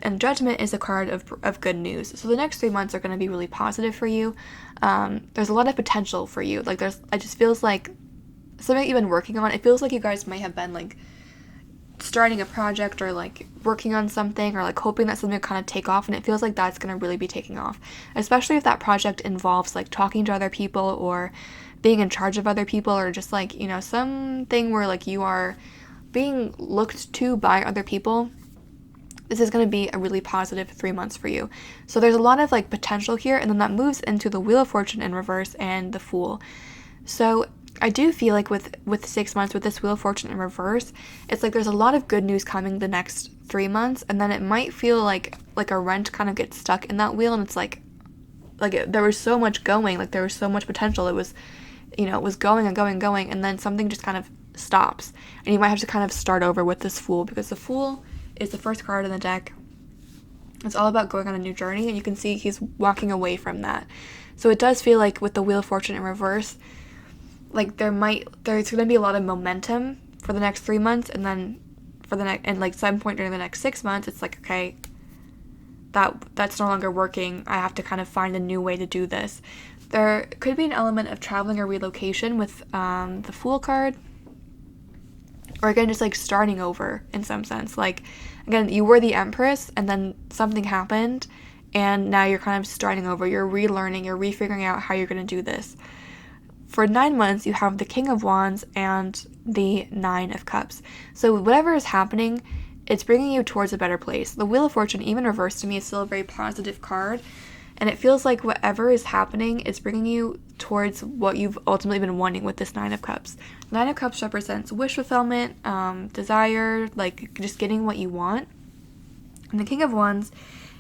And Judgment is a card of good news. So the next 3 months are going to be really positive for you. There's a lot of potential for you. Like, it just feels like something you've been working on. It feels like you guys might have been, like, starting a project or, like, working on something or, like, hoping that something will kind of take off, and it feels like that's going to really be taking off. Especially if that project involves, like, talking to other people or being in charge of other people, or just, like, you know, something where, like, you are being looked to by other people. this is going to be a really positive 3 months for you. So there's a lot of like potential here, and then that moves into the Wheel of Fortune in reverse and the Fool. So I do feel like with 6 months, with this Wheel of Fortune in reverse, it's like there's a lot of good news coming the next 3 months, and then it might feel like a wrench kind of gets stuck in that wheel, and it's like there was so much going, like there was so much potential. It was, it was going and going and going, and then something just kind of stops, and you might have to kind of start over with this Fool, because the Fool is the first card in the deck. It's all about going on a new journey, and you can see he's walking away from that. So it does feel like with the Wheel of Fortune in reverse, like there's going to be a lot of momentum for the next 3 months, and then like some point during the next 6 months, it's like, okay, that's no longer working. I have to kind of find a new way to do this. There could be an element of traveling or relocation with the Fool card, or again, just like starting over in some sense. Like, again, you were the Empress, and then something happened, and now you're kind of starting over. You're relearning, you're refiguring out how you're going to do this. For 9 months, you have the King of Wands and the Nine of Cups. So whatever is happening, it's bringing you towards a better place. The Wheel of Fortune, even reversed to me, is still a very positive card. And it feels like whatever is happening, it's bringing you towards what you've ultimately been wanting with this Nine of Cups. Nine of Cups represents wish fulfillment, desire, like just getting what you want. And the King of Wands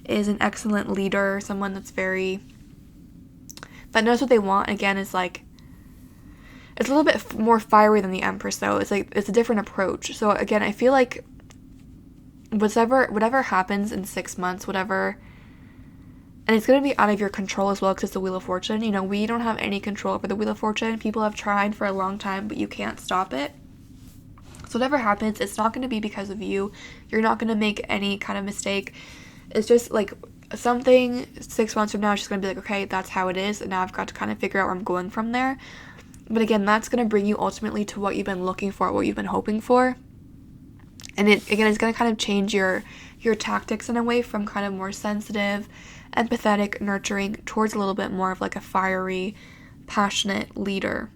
is an excellent leader, someone that knows what they want. Again, is like, it's a little bit more fiery than the Empress, though. It's like, it's a different approach. So again, I feel like whatever happens in 6 months, and it's going to be out of your control as well, because it's the Wheel of Fortune. We don't have any control over the Wheel of Fortune. People have tried for a long time, but you can't stop it. So whatever happens, it's not going to be because of you. You're not going to make any kind of mistake. It's just like something 6 months from now, it's just going to be like, okay, that's how it is, and now I've got to kind of figure out where I'm going from there. But again, that's going to bring you ultimately to what you've been looking for, what you've been hoping for. And it's going to kind of change your tactics in a way, from kind of more sensitive, empathetic, nurturing, towards a little bit more of like a fiery, passionate leader.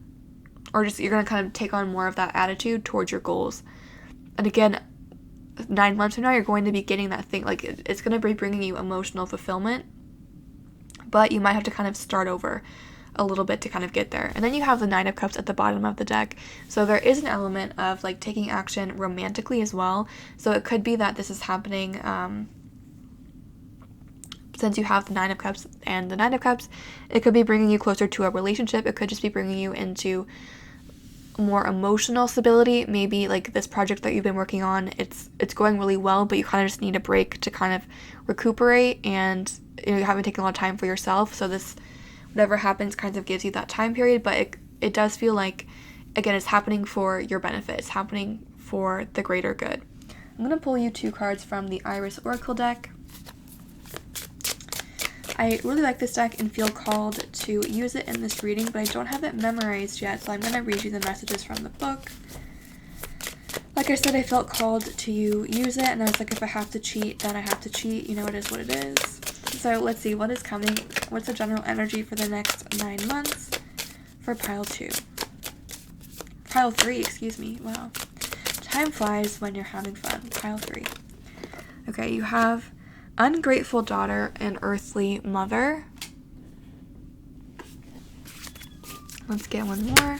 Or just, you're going to kind of take on more of that attitude towards your goals. And again, 9 months from now, you're going to be getting that thing, like it's going to be bringing you emotional fulfillment, but you might have to kind of start over a little bit to kind of get there. And then you have the Nine of Cups at the bottom of the deck. So there is an element of like taking action romantically as well. So it could be that this is happening, since you have the Nine of Cups and the Nine of Cups, it could be bringing you closer to a relationship. It could just be bringing you into more emotional stability. Maybe like this project that you've been working on, it's going really well, but you kind of just need a break to kind of recuperate, and you haven't taken a lot of time for yourself. So this, whatever happens, kind of gives you that time period, but it does feel like, again, it's happening for your benefit. It's happening for the greater good. I'm going to pull you 2 cards from the Iris Oracle deck. I really like this deck and feel called to use it in this reading, but I don't have it memorized yet, so I'm going to read you the messages from the book. Like I said, I felt called to use it, and I was like, if I have to cheat, then I have to cheat. It is what it is. So let's see what is coming. What's the general energy for the next 9 months for pile 2? Pile 3, excuse me. Wow. Time flies when you're having fun. Pile 3. Okay, you have ungrateful daughter and earthly mother. Let's get one more.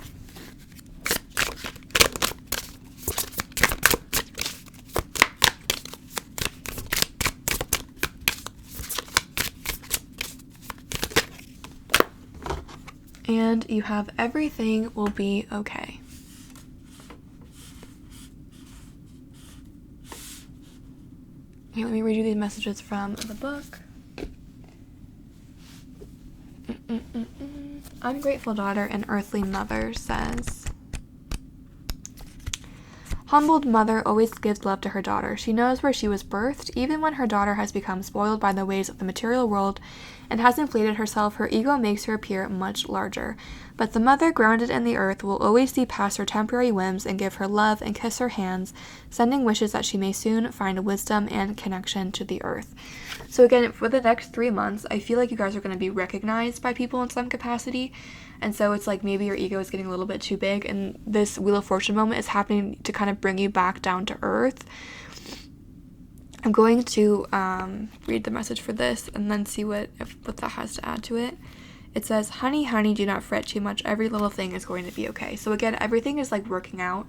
And you have everything will be okay. Okay, let me read you these messages from the book. Ungrateful daughter and earthly mother says, humbled mother always gives love to her daughter. She knows where she was birthed. Even when her daughter has become spoiled by the ways of the material world and has inflated herself, her ego makes her appear much larger. But the mother, grounded in the earth, will always see past her temporary whims and give her love and kiss her hands, sending wishes that she may soon find wisdom and connection to the earth. So again, for the next 3 months, I feel like you guys are going to be recognized by people in some capacity. And so it's like maybe your ego is getting a little bit too big, and this Wheel of Fortune moment is happening to kind of bring you back down to earth. I'm going to read the message for this and then see what that has to add to it. It says, honey, honey, do not fret too much. Every little thing is going to be okay. So again, everything is like working out.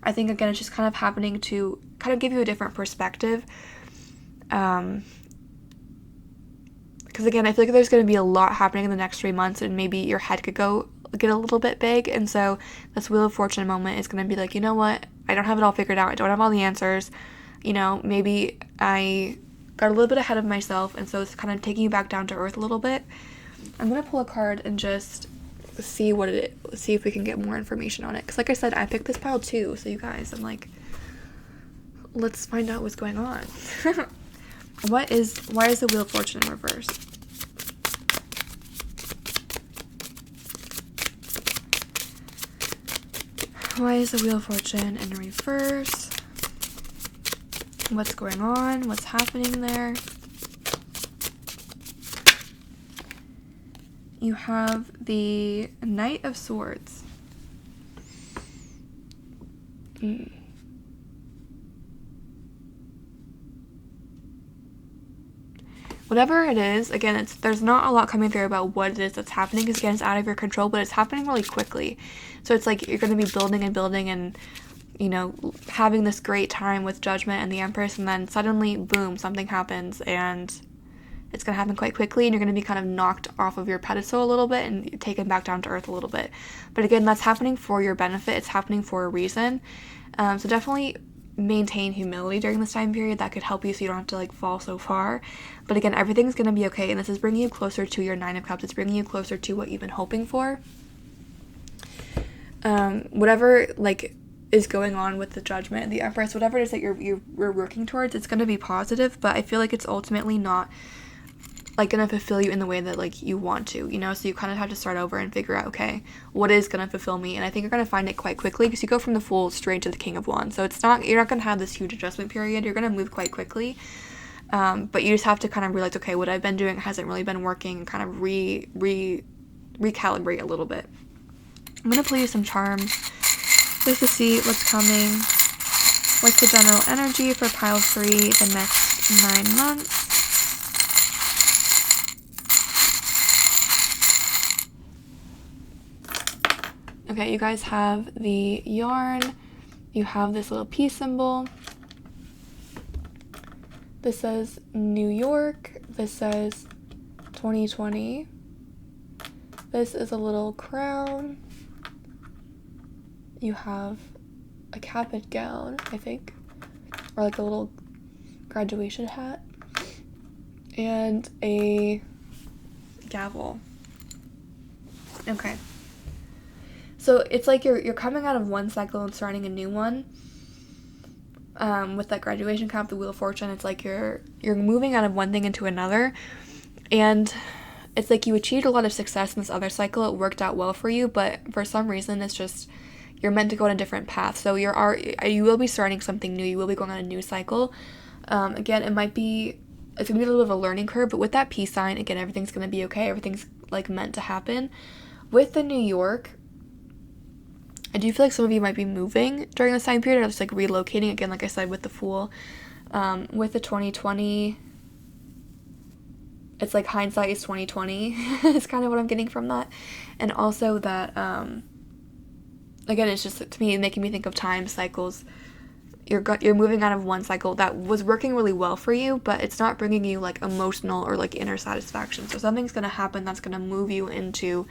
I think, again, it's just kind of happening to kind of give you a different perspective. Because, again, I feel like there's going to be a lot happening in the next 3 months, and maybe your head could get a little bit big. And so this Wheel of Fortune moment is going to be like, you know what? I don't have it all figured out. I don't have all the answers. You know, maybe I got a little bit ahead of myself, and so it's kind of taking you back down to earth a little bit. I'm going to pull a card and just see if we can get more information on it. Because like I said, I picked this pile too, so you guys, I'm like, let's find out what's going on. Why is the Wheel of Fortune in reverse? Why is the Wheel of Fortune in reverse? What's going on? What's happening there? You have the Knight of Swords. Whatever it is, again, there's not a lot coming through about what it is that's happening, because again, it's out of your control, but it's happening really quickly. So it's like you're going to be building and building and, you know, having this great time with Judgment and the Empress, and then suddenly, boom, something happens, and it's going to happen quite quickly, and you're going to be kind of knocked off of your pedestal a little bit and taken back down to earth a little bit. But again, that's happening for your benefit. It's happening for a reason. So definitely maintain humility during this time period. That could help you so you don't have to like fall so far. But again, everything's going to be okay, and this is bringing you closer to your Nine of Cups. It's bringing you closer to what you've been hoping for. Whatever like is going on with the Judgment and the Empress, whatever it is that you're working towards, it's going to be positive, but I feel like it's ultimately not like gonna fulfill you in the way that like you want to, you know. So you kind of have to start over and figure out, okay, what is gonna fulfill me? And I think you're gonna find it quite quickly, because you go from the Fool straight to the King of Wands. So you're not gonna have this huge adjustment period. You're gonna move quite quickly, but you just have to kind of realize, okay, what I've been doing hasn't really been working, and kind of recalibrate a little bit. I'm gonna play you some charms just to see what's coming. What's the general energy for pile 3 the next 9 months? Okay, you guys have the yarn. You have this little peace symbol. This says New York. This says 2020. This is a little crown. You have a cap and gown, I think, or like a little graduation hat, and a gavel. Okay. So it's like you're coming out of one cycle and starting a new one. With that graduation cap, the Wheel of Fortune, it's like you're moving out of one thing into another, and it's like you achieved a lot of success in this other cycle. It worked out well for you, but for some reason, it's just you're meant to go on a different path. So you will be starting something new. You will be going on a new cycle. Again, it's gonna be a little bit of a learning curve, but with that peace sign, again, everything's gonna be okay. Everything's like meant to happen. With the New York, I do feel like some of you might be moving during this time period, or just like relocating, again, like I said, with the Fool. With the 2020, it's like hindsight is 2020. It's kind of what I'm getting from that. And also that, again, it's just, to me, making me think of time cycles. You're moving out of one cycle that was working really well for you, but it's not bringing you like emotional or like inner satisfaction. So something's going to happen that's going to move you into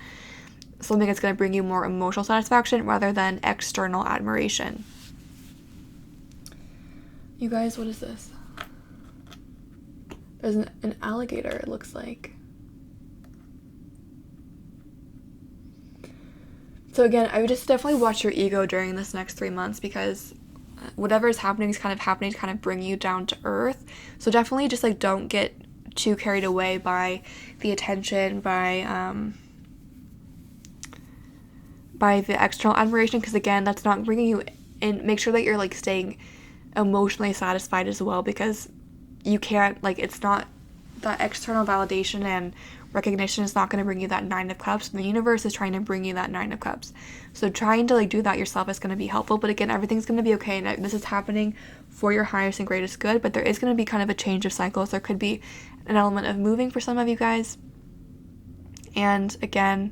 something that's going to bring you more emotional satisfaction rather than external admiration. You guys, what is this? There's an alligator, it looks like. So again, I would just definitely watch your ego during this next 3 months, because whatever is happening is kind of happening to kind of bring you down to earth. So definitely just like don't get too carried away by the attention, by the external admiration, because again, that's not bringing you in. Make sure that you're like staying emotionally satisfied as well, because you can't, like, it's not that external validation and recognition is not going to bring you that 9 of Cups, and the universe is trying to bring you that 9 of Cups. So trying to like do that yourself is going to be helpful, but again, everything's going to be okay, and this is happening for your highest and greatest good, but there is going to be kind of a change of cycles. There could be an element of moving for some of you guys, and again,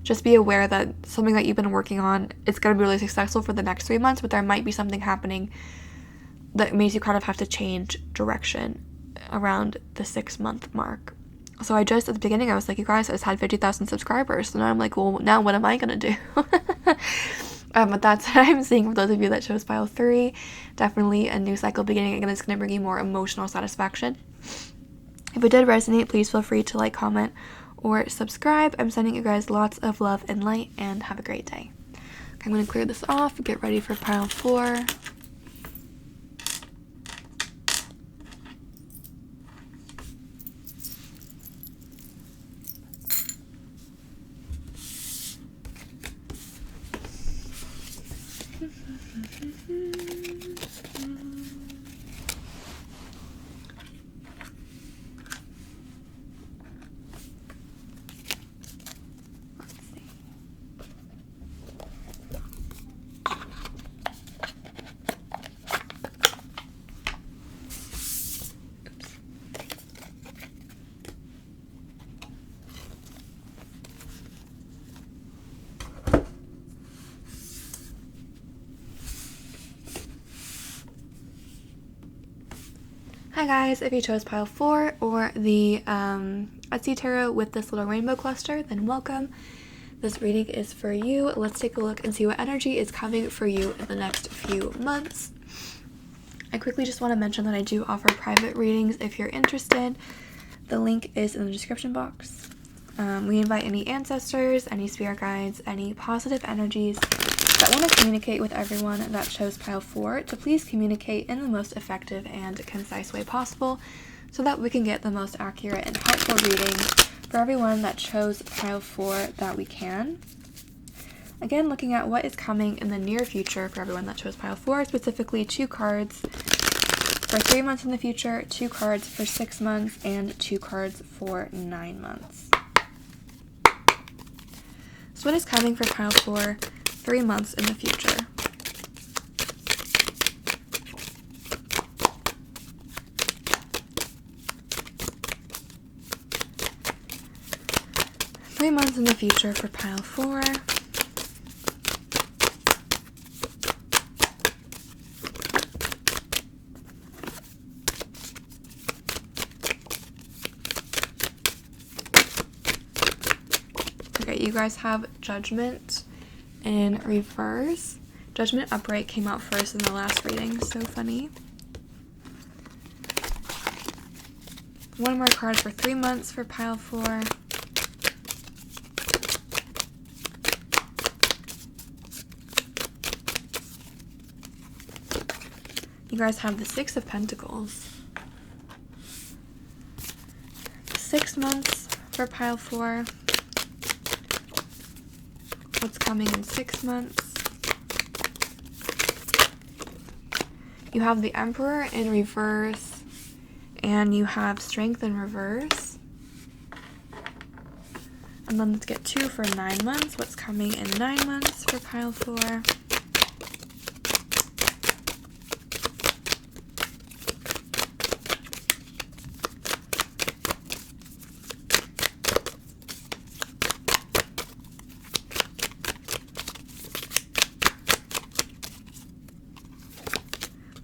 just be aware that something that you've been working on is going to be really successful for the next 3 months, but there might be something happening that makes you kind of have to change direction around the 6-month mark. So at the beginning, I was like, you guys, I just had 50,000 subscribers. So now I'm like, well, now what am I going to do? But that's what I'm seeing for those of you that chose pile 3. Definitely a new cycle beginning. Again, it's going to bring you more emotional satisfaction. If it did resonate, please feel free to like, comment, or subscribe. I'm sending you guys lots of love and light, and have a great day. Okay, I'm going to clear this off, get ready for pile 4. Hi guys, if you chose pile 4 or the Etsy Tarot with this little rainbow cluster, then welcome. This reading is for you. Let's take a look and see what energy is coming for you in the next few months. I quickly just want to mention that I do offer private readings if you're interested. The link is in the description box. We invite any ancestors, any spirit guides, any positive energies that want to communicate with everyone that chose pile 4 to please communicate in the most effective and concise way possible so that we can get the most accurate and helpful reading for everyone that chose pile 4 that we can. Again, looking at what is coming in the near future for everyone that chose pile 4, specifically 2 cards for 3 months in the future, 2 cards for 6 months, and 2 cards for 9 months. So what is coming for pile 4? 3 months in the future. Three months in the future for pile 4. Okay, you guys have Judgment in reverse. Judgment upright came out first in the last reading. So funny. One more card for 3 months for pile 4. You guys have the 6 of Pentacles. 6 months for pile 4. What's coming in 6 months? You have the Emperor in reverse, and you have Strength in reverse. And then let's get 2 for 9 months. What's coming in 9 months for pile 4?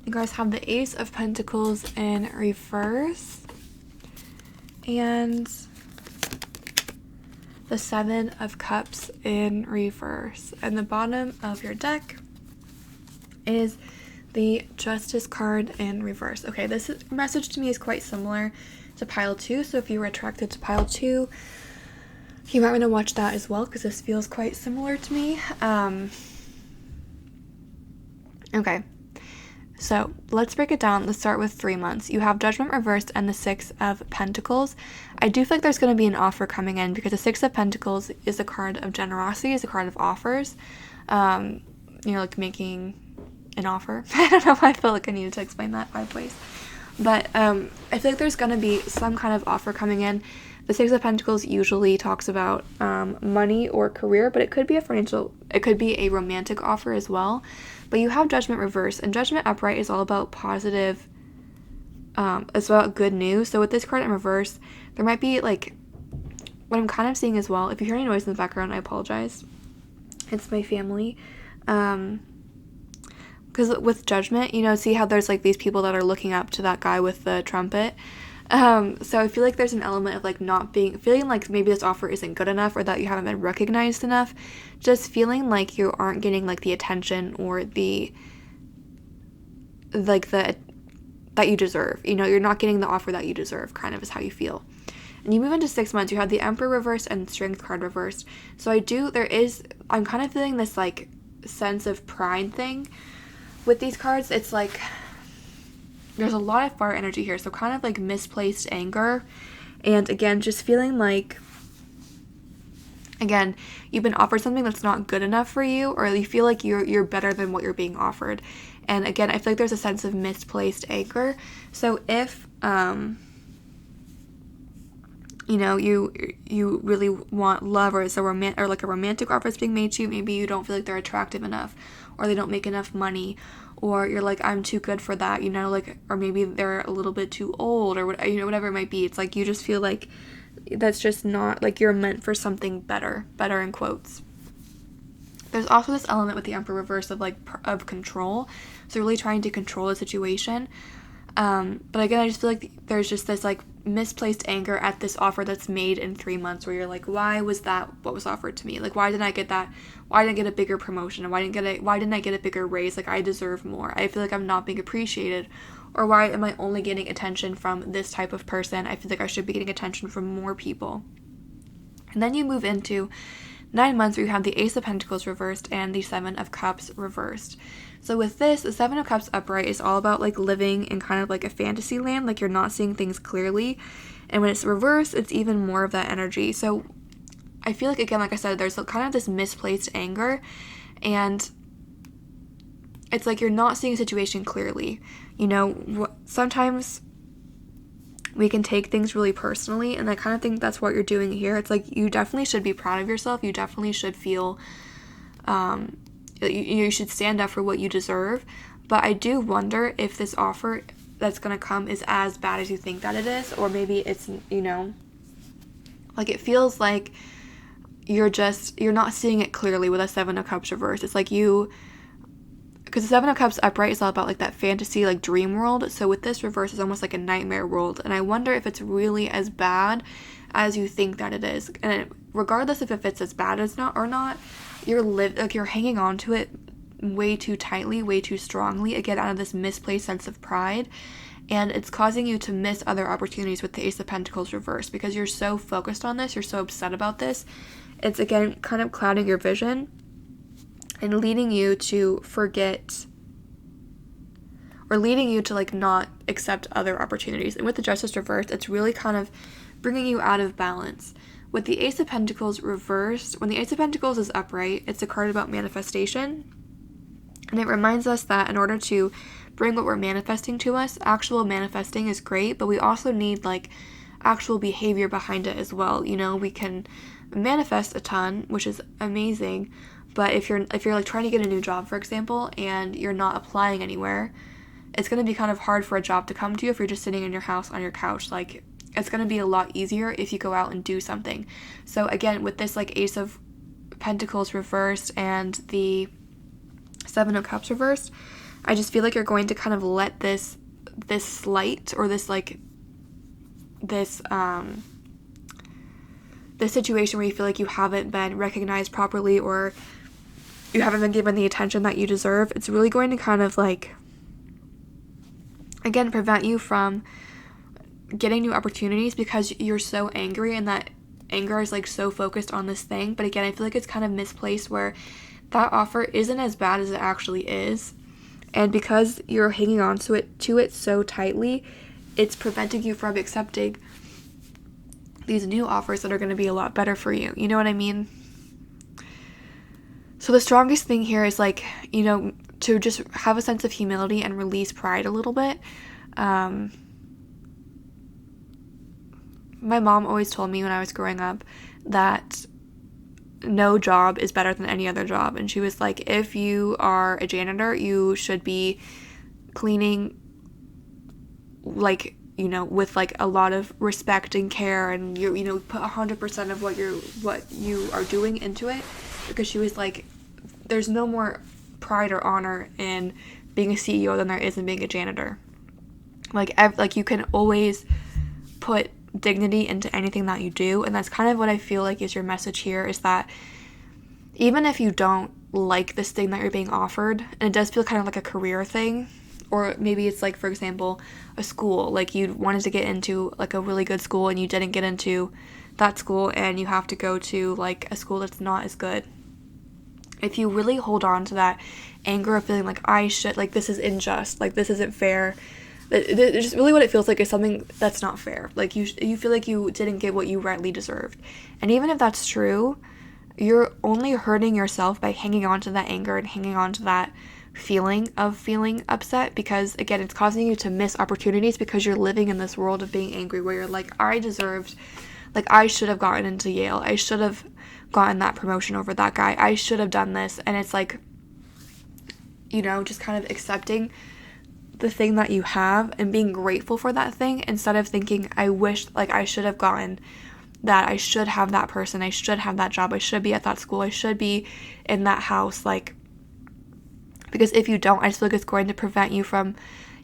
You guys have the Ace of Pentacles in reverse and the 7 of Cups in reverse. And the bottom of your deck is the Justice card in reverse. Okay, this message to me is quite similar to pile 2, so if you were attracted to pile 2, you might want to watch that as well because this feels quite similar to me. Okay. So let's break it down. Let's start with 3 months. You have Judgment reversed and the 6 of Pentacles. I do feel like there's going to be an offer coming in because the 6 of Pentacles is a card of generosity, is a card of offers. Like making an offer. I don't know if I feel like I needed to explain that 5 ways. But I feel like there's going to be some kind of offer coming in The Six of Pentacles usually talks about money or career, but it could be a romantic offer as well. But you have Judgment reversed, and Judgment upright is all about positive, it's about good news. So with this card in reverse, there might be like, what I'm kind of seeing as well, if you hear any noise in the background, I apologize. It's my family. Because with Judgment, you know, see how there's like these people that are looking up to that guy with the trumpet. So I feel like there's an element of like feeling like maybe this offer isn't good enough, or that you haven't been recognized enough. Just feeling like you aren't getting like the attention or that you deserve. You know, you're not getting the offer that you deserve, kind of is how you feel. And you move into 6 months, you have the Emperor reversed and Strength card reversed. So I'm kind of feeling this like sense of pride thing with these cards. It's like there's a lot of fire energy here, so kind of like misplaced anger. And again, just feeling like, again, you've been offered something that's not good enough for you, or you feel like you're better than what you're being offered. And again, I feel like there's a sense of misplaced anger. So if you know, you really want love, or it's a romantic offer that's being made to you, maybe you don't feel like they're attractive enough, or they don't make enough money, or you're like, I'm too good for that, you know, like, or maybe they're a little bit too old, or what, you know, whatever it might be. It's like you just feel like that's just not, like, you're meant for something better in quotes. There's also this element with the Emperor reverse of of control, so really trying to control the situation. But again, I just feel like there's just this like misplaced anger at this offer that's made in 3 months, where you're like, why was that what was offered to me? Like, why didn't I get that? Why didn't I get a bigger promotion? And why didn't I get a bigger raise? Like, I deserve more. I feel like I'm not being appreciated. Or why am I only getting attention from this type of person? I feel like I should be getting attention from more people. And then you move into 9 months, where you have the Ace of Pentacles reversed and the Seven of Cups reversed. So with this, the Seven of Cups upright is all about like living in kind of like a fantasy land, like you're not seeing things clearly. And when it's reversed, it's even more of that energy. So I feel like, again, like I said, there's kind of this misplaced anger, and it's like you're not seeing a situation clearly. You know, sometimes we can take things really personally, and I kind of think that's what you're doing here. It's like you definitely should be proud of yourself. You definitely should feel you should stand up for what you deserve. But I do wonder if this offer that's going to come is as bad as you think that it is, or maybe it's, you know, like it feels like you're not seeing it clearly with a Seven of Cups reverse. It's like because the Seven of Cups upright is all about like that fantasy, like dream world. So with this reverse, it's almost like a nightmare world. And I wonder if it's really as bad as you think that it is. And regardless if it's as bad as not or not, you're hanging on to it way too tightly, way too strongly, again, out of this misplaced sense of pride. And it's causing you to miss other opportunities with the Ace of Pentacles reversed, because you're so focused on this, you're so upset about this. It's, again, kind of clouding your vision and leading you to forget, or leading you to like not accept other opportunities. And with the Justice reversed, it's really kind of bringing you out of balance. With the Ace of Pentacles reversed, when the Ace of Pentacles is upright, it's a card about manifestation. And it reminds us that in order to bring what we're manifesting to us, actual manifesting is great, but we also need like actual behavior behind it as well. You know, we can manifest a ton, which is amazing, but if you're like trying to get a new job, for example, and you're not applying anywhere, it's going to be kind of hard for a job to come to you if you're just sitting in your house on your couch. Like, it's going to be a lot easier if you go out and do something. So again, with this like Ace of Pentacles reversed and the Seven of Cups reversed, I just feel like you're going to kind of let this slight, or this situation where you feel like you haven't been recognized properly, or you haven't been given the attention that you deserve, it's really going to kind of like, again, prevent you from getting new opportunities, because you're so angry, and that anger is like so focused on this thing. But again, I feel like it's kind of misplaced, where that offer isn't as bad as it actually is, and because you're hanging on to it so tightly, it's preventing you from accepting these new offers that are going to be a lot better for you. You know what I mean? So the strongest thing here is like, you know, to just have a sense of humility and release pride a little bit. my mom always told me when I was growing up that no job is better than any other job. And she was like, if you are a janitor, you should be cleaning, like, you know, with like a lot of respect and care, and you know, put 100% of what you are doing into it. Because she was like, there's no more pride or honor in being a CEO than there is in being a janitor. Like you can always put dignity into anything that you do, and that's kind of what I feel like is your message here, is that even if you don't like this thing that you're being offered, and it does feel kind of like a career thing, or maybe it's like, for example, a school, like you wanted to get into like a really good school and you didn't get into that school and you have to go to like a school that's not as good. If you really hold on to that anger of feeling like I should, like this is unjust, like this isn't fair, it's just really what it feels like is something that's not fair. Like you feel like you didn't get what you rightly deserved. And even if that's true, you're only hurting yourself by hanging on to that anger and hanging on to that feeling of feeling upset, because again, it's causing you to miss opportunities because you're living in this world of being angry where you're like, I deserved, like I should have gotten into Yale, I should have gotten that promotion over that guy, I should have done this. And it's like, you know, just kind of accepting the thing that you have and being grateful for that thing, instead of thinking, I wish, like I should have gotten that, I should have that person, I should have that job, I should be at that school, I should be in that house. Like, because if you don't, I just feel like it's going to prevent you from,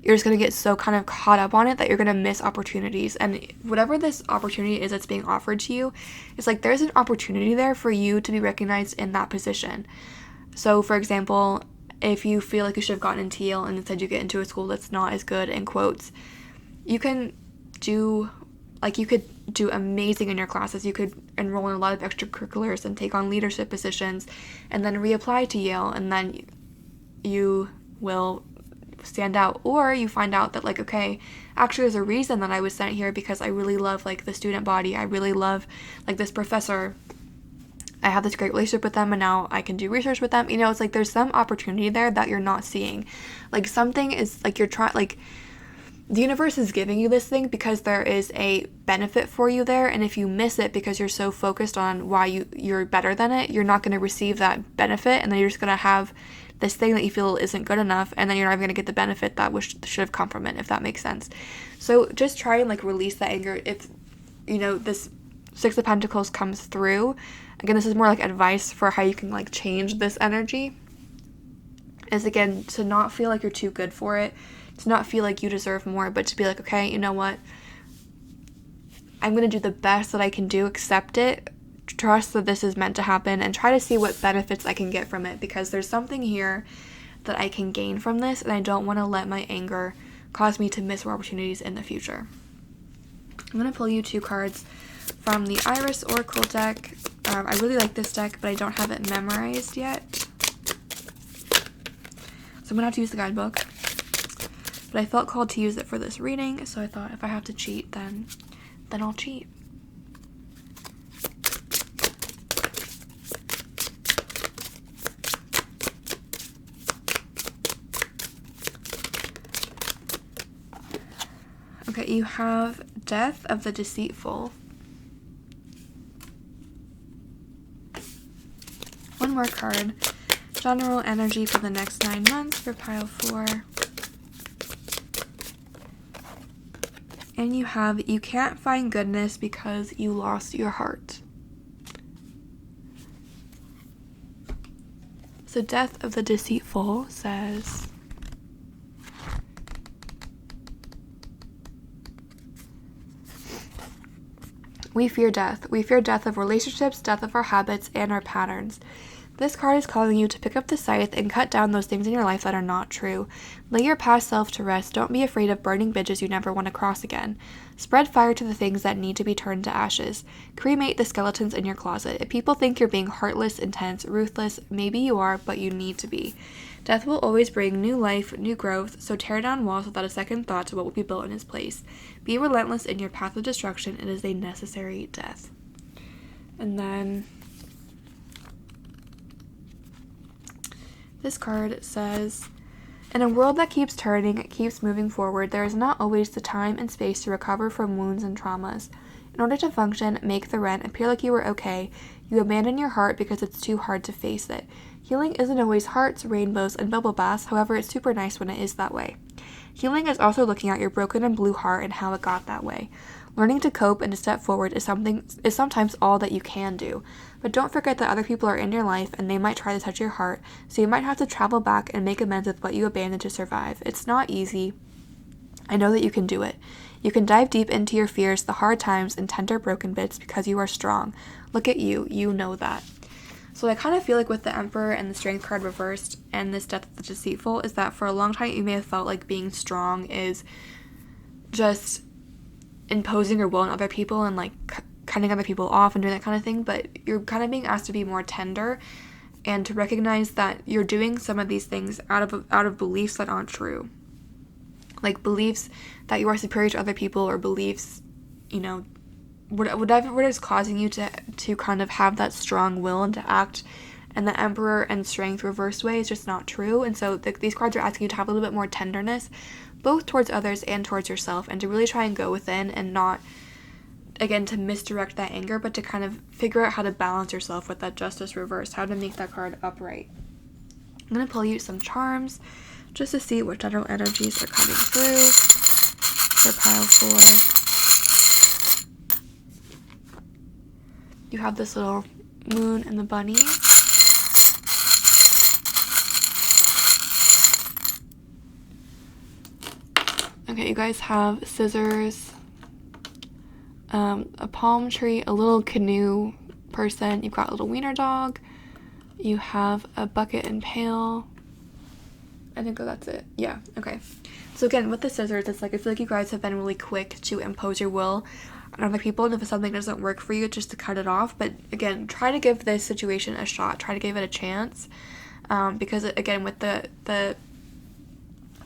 you're just going to get so kind of caught up on it that you're going to miss opportunities. And whatever this opportunity is that's being offered to you, it's like there's an opportunity there for you to be recognized in that position. So for example, if you feel like you should have gotten into Yale and instead you get into a school that's not as good, in quotes, you can do, like you could do amazing in your classes, you could enroll in a lot of extracurriculars and take on leadership positions and then reapply to Yale, and then you will stand out. Or you find out that like, okay, actually there's a reason that I was sent here, because I really love like the student body, I really love like this professor, I have this great relationship with them, and now I can do research with them. You know, it's like there's some opportunity there that you're not seeing. Like something is like, you're trying, like the universe is giving you this thing because there is a benefit for you there, and if you miss it because you're so focused on why you're better than it, you're not going to receive that benefit, and then you're just going to have this thing that you feel isn't good enough, and then you're not even going to get the benefit that should have come from it, if that makes sense. So just try and like release that anger. If, you know, this Six of Pentacles comes through, again, this is more like advice for how you can like change this energy, is again to not feel like you're too good for it, to not feel like you deserve more, but to be like, okay, you know what, I'm going to do the best that I can do, accept it, trust that this is meant to happen, and try to see what benefits I can get from it, because there's something here that I can gain from this, and I don't want to let my anger cause me to miss more opportunities in the future. I'm going to pull you 2 cards from the Iris Oracle deck. I really like this deck, but I don't have it memorized yet, so I'm going to have to use the guidebook. But I felt called to use it for this reading, so I thought if I have to cheat, then I'll cheat. Okay, you have Death of the Deceitful. One more card. General energy for the next 9 months for pile 4. And you have, you can't find goodness because you lost your heart. So Death of the Deceitful says, we fear death. We fear death of relationships, death of our habits, and our patterns. This card is calling you to pick up the scythe and cut down those things in your life that are not true. Lay your past self to rest. Don't be afraid of burning bridges you never want to cross again. Spread fire to the things that need to be turned to ashes. Cremate the skeletons in your closet. If people think you're being heartless, intense, ruthless, maybe you are, but you need to be. Death will always bring new life, new growth, so tear down walls without a second thought to what will be built in its place. Be relentless in your path of destruction. It is a necessary death. And then this card says, in a world that keeps turning, it keeps moving forward, there is not always the time and space to recover from wounds and traumas. In order to function, make the rent, appear like you were okay, you abandon your heart because it's too hard to face it. Healing isn't always hearts, rainbows, and bubble baths, however, it's super nice when it is that way. Healing is also looking at your broken and blue heart and how it got that way. Learning to cope and to step forward is sometimes all that you can do. But don't forget that other people are in your life and they might try to touch your heart, so you might have to travel back and make amends with what you abandoned to survive. It's not easy. I know that you can do it. You can dive deep into your fears, the hard times, and tender broken bits because you are strong. Look at you. You know that. So I kind of feel like with the Emperor and the Strength card reversed and this Death of the Deceitful is that for a long time you may have felt like being strong is just imposing your will on other people and like cutting other people off and doing that kind of thing, but you're kind of being asked to be more tender and to recognize that you're doing some of these things out of beliefs that aren't true. Like beliefs that you are superior to other people, or beliefs, you know, whatever is causing you to kind of have that strong will and to act in the Emperor and Strength reversed way is just not true. And so these cards are asking you to have a little bit more tenderness, both towards others and towards yourself, and to really try and go within and not, again, to misdirect that anger, but to kind of figure out how to balance yourself with that Justice reversed, how to make that card upright. I'm going to pull you some charms just to see what general energies are coming through for pile 4. You have this little moon and the bunny. Okay, you guys have scissors, a palm tree, a little canoe person. You've got a little wiener dog. You have a bucket and pail. I think that's it. Yeah, okay. So again, with the scissors, it's like I feel like you guys have been really quick to impose your will on other people, and if something doesn't work for you, just to cut it off. But again, try to give this situation a shot. Try to give it a chance, because again, with the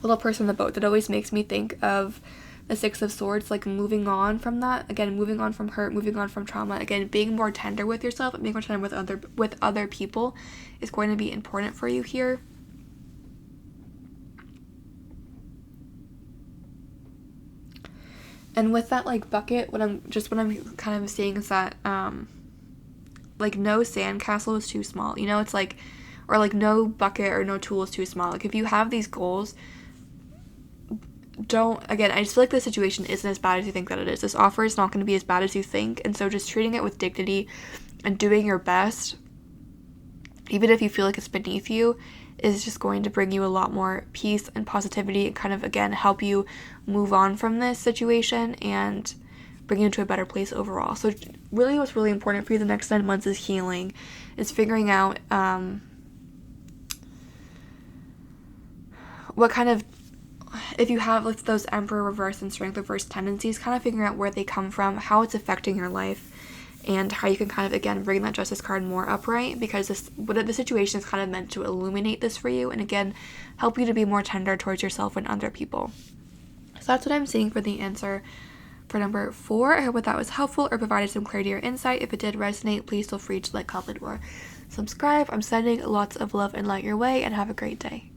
little person in the boat, that always makes me think of the Six of Swords, like moving on from that. Again, moving on from hurt, moving on from trauma. Again, being more tender with yourself and being more tender with other people is going to be important for you here. And with that, like, bucket, what I'm kind of seeing is that, like, no sandcastle is too small. You know, it's like, or like no bucket or no tool is too small. Like, if you have these goals, again, I just feel like the situation isn't as bad as you think that it is. This offer is not going to be as bad as you think. And so just treating it with dignity and doing your best, even if you feel like it's beneath you, is just going to bring you a lot more peace and positivity and kind of, again, help you move on from this situation and bring you to a better place overall. So really what's really important for you the next 9 months is healing, is figuring out what kind of, if you have like those Emperor reverse and Strength reverse tendencies, kind of figuring out where they come from, how it's affecting your life, and how you can kind of, again, bring that Justice card more upright, because the situation is kind of meant to illuminate this for you and, again, help you to be more tender towards yourself and other people. So that's what I'm seeing for the answer for number 4. I hope that was helpful or provided some clarity or insight. If it did resonate, please feel free to like, comment, or subscribe. I'm sending lots of love and light your way, and have a great day.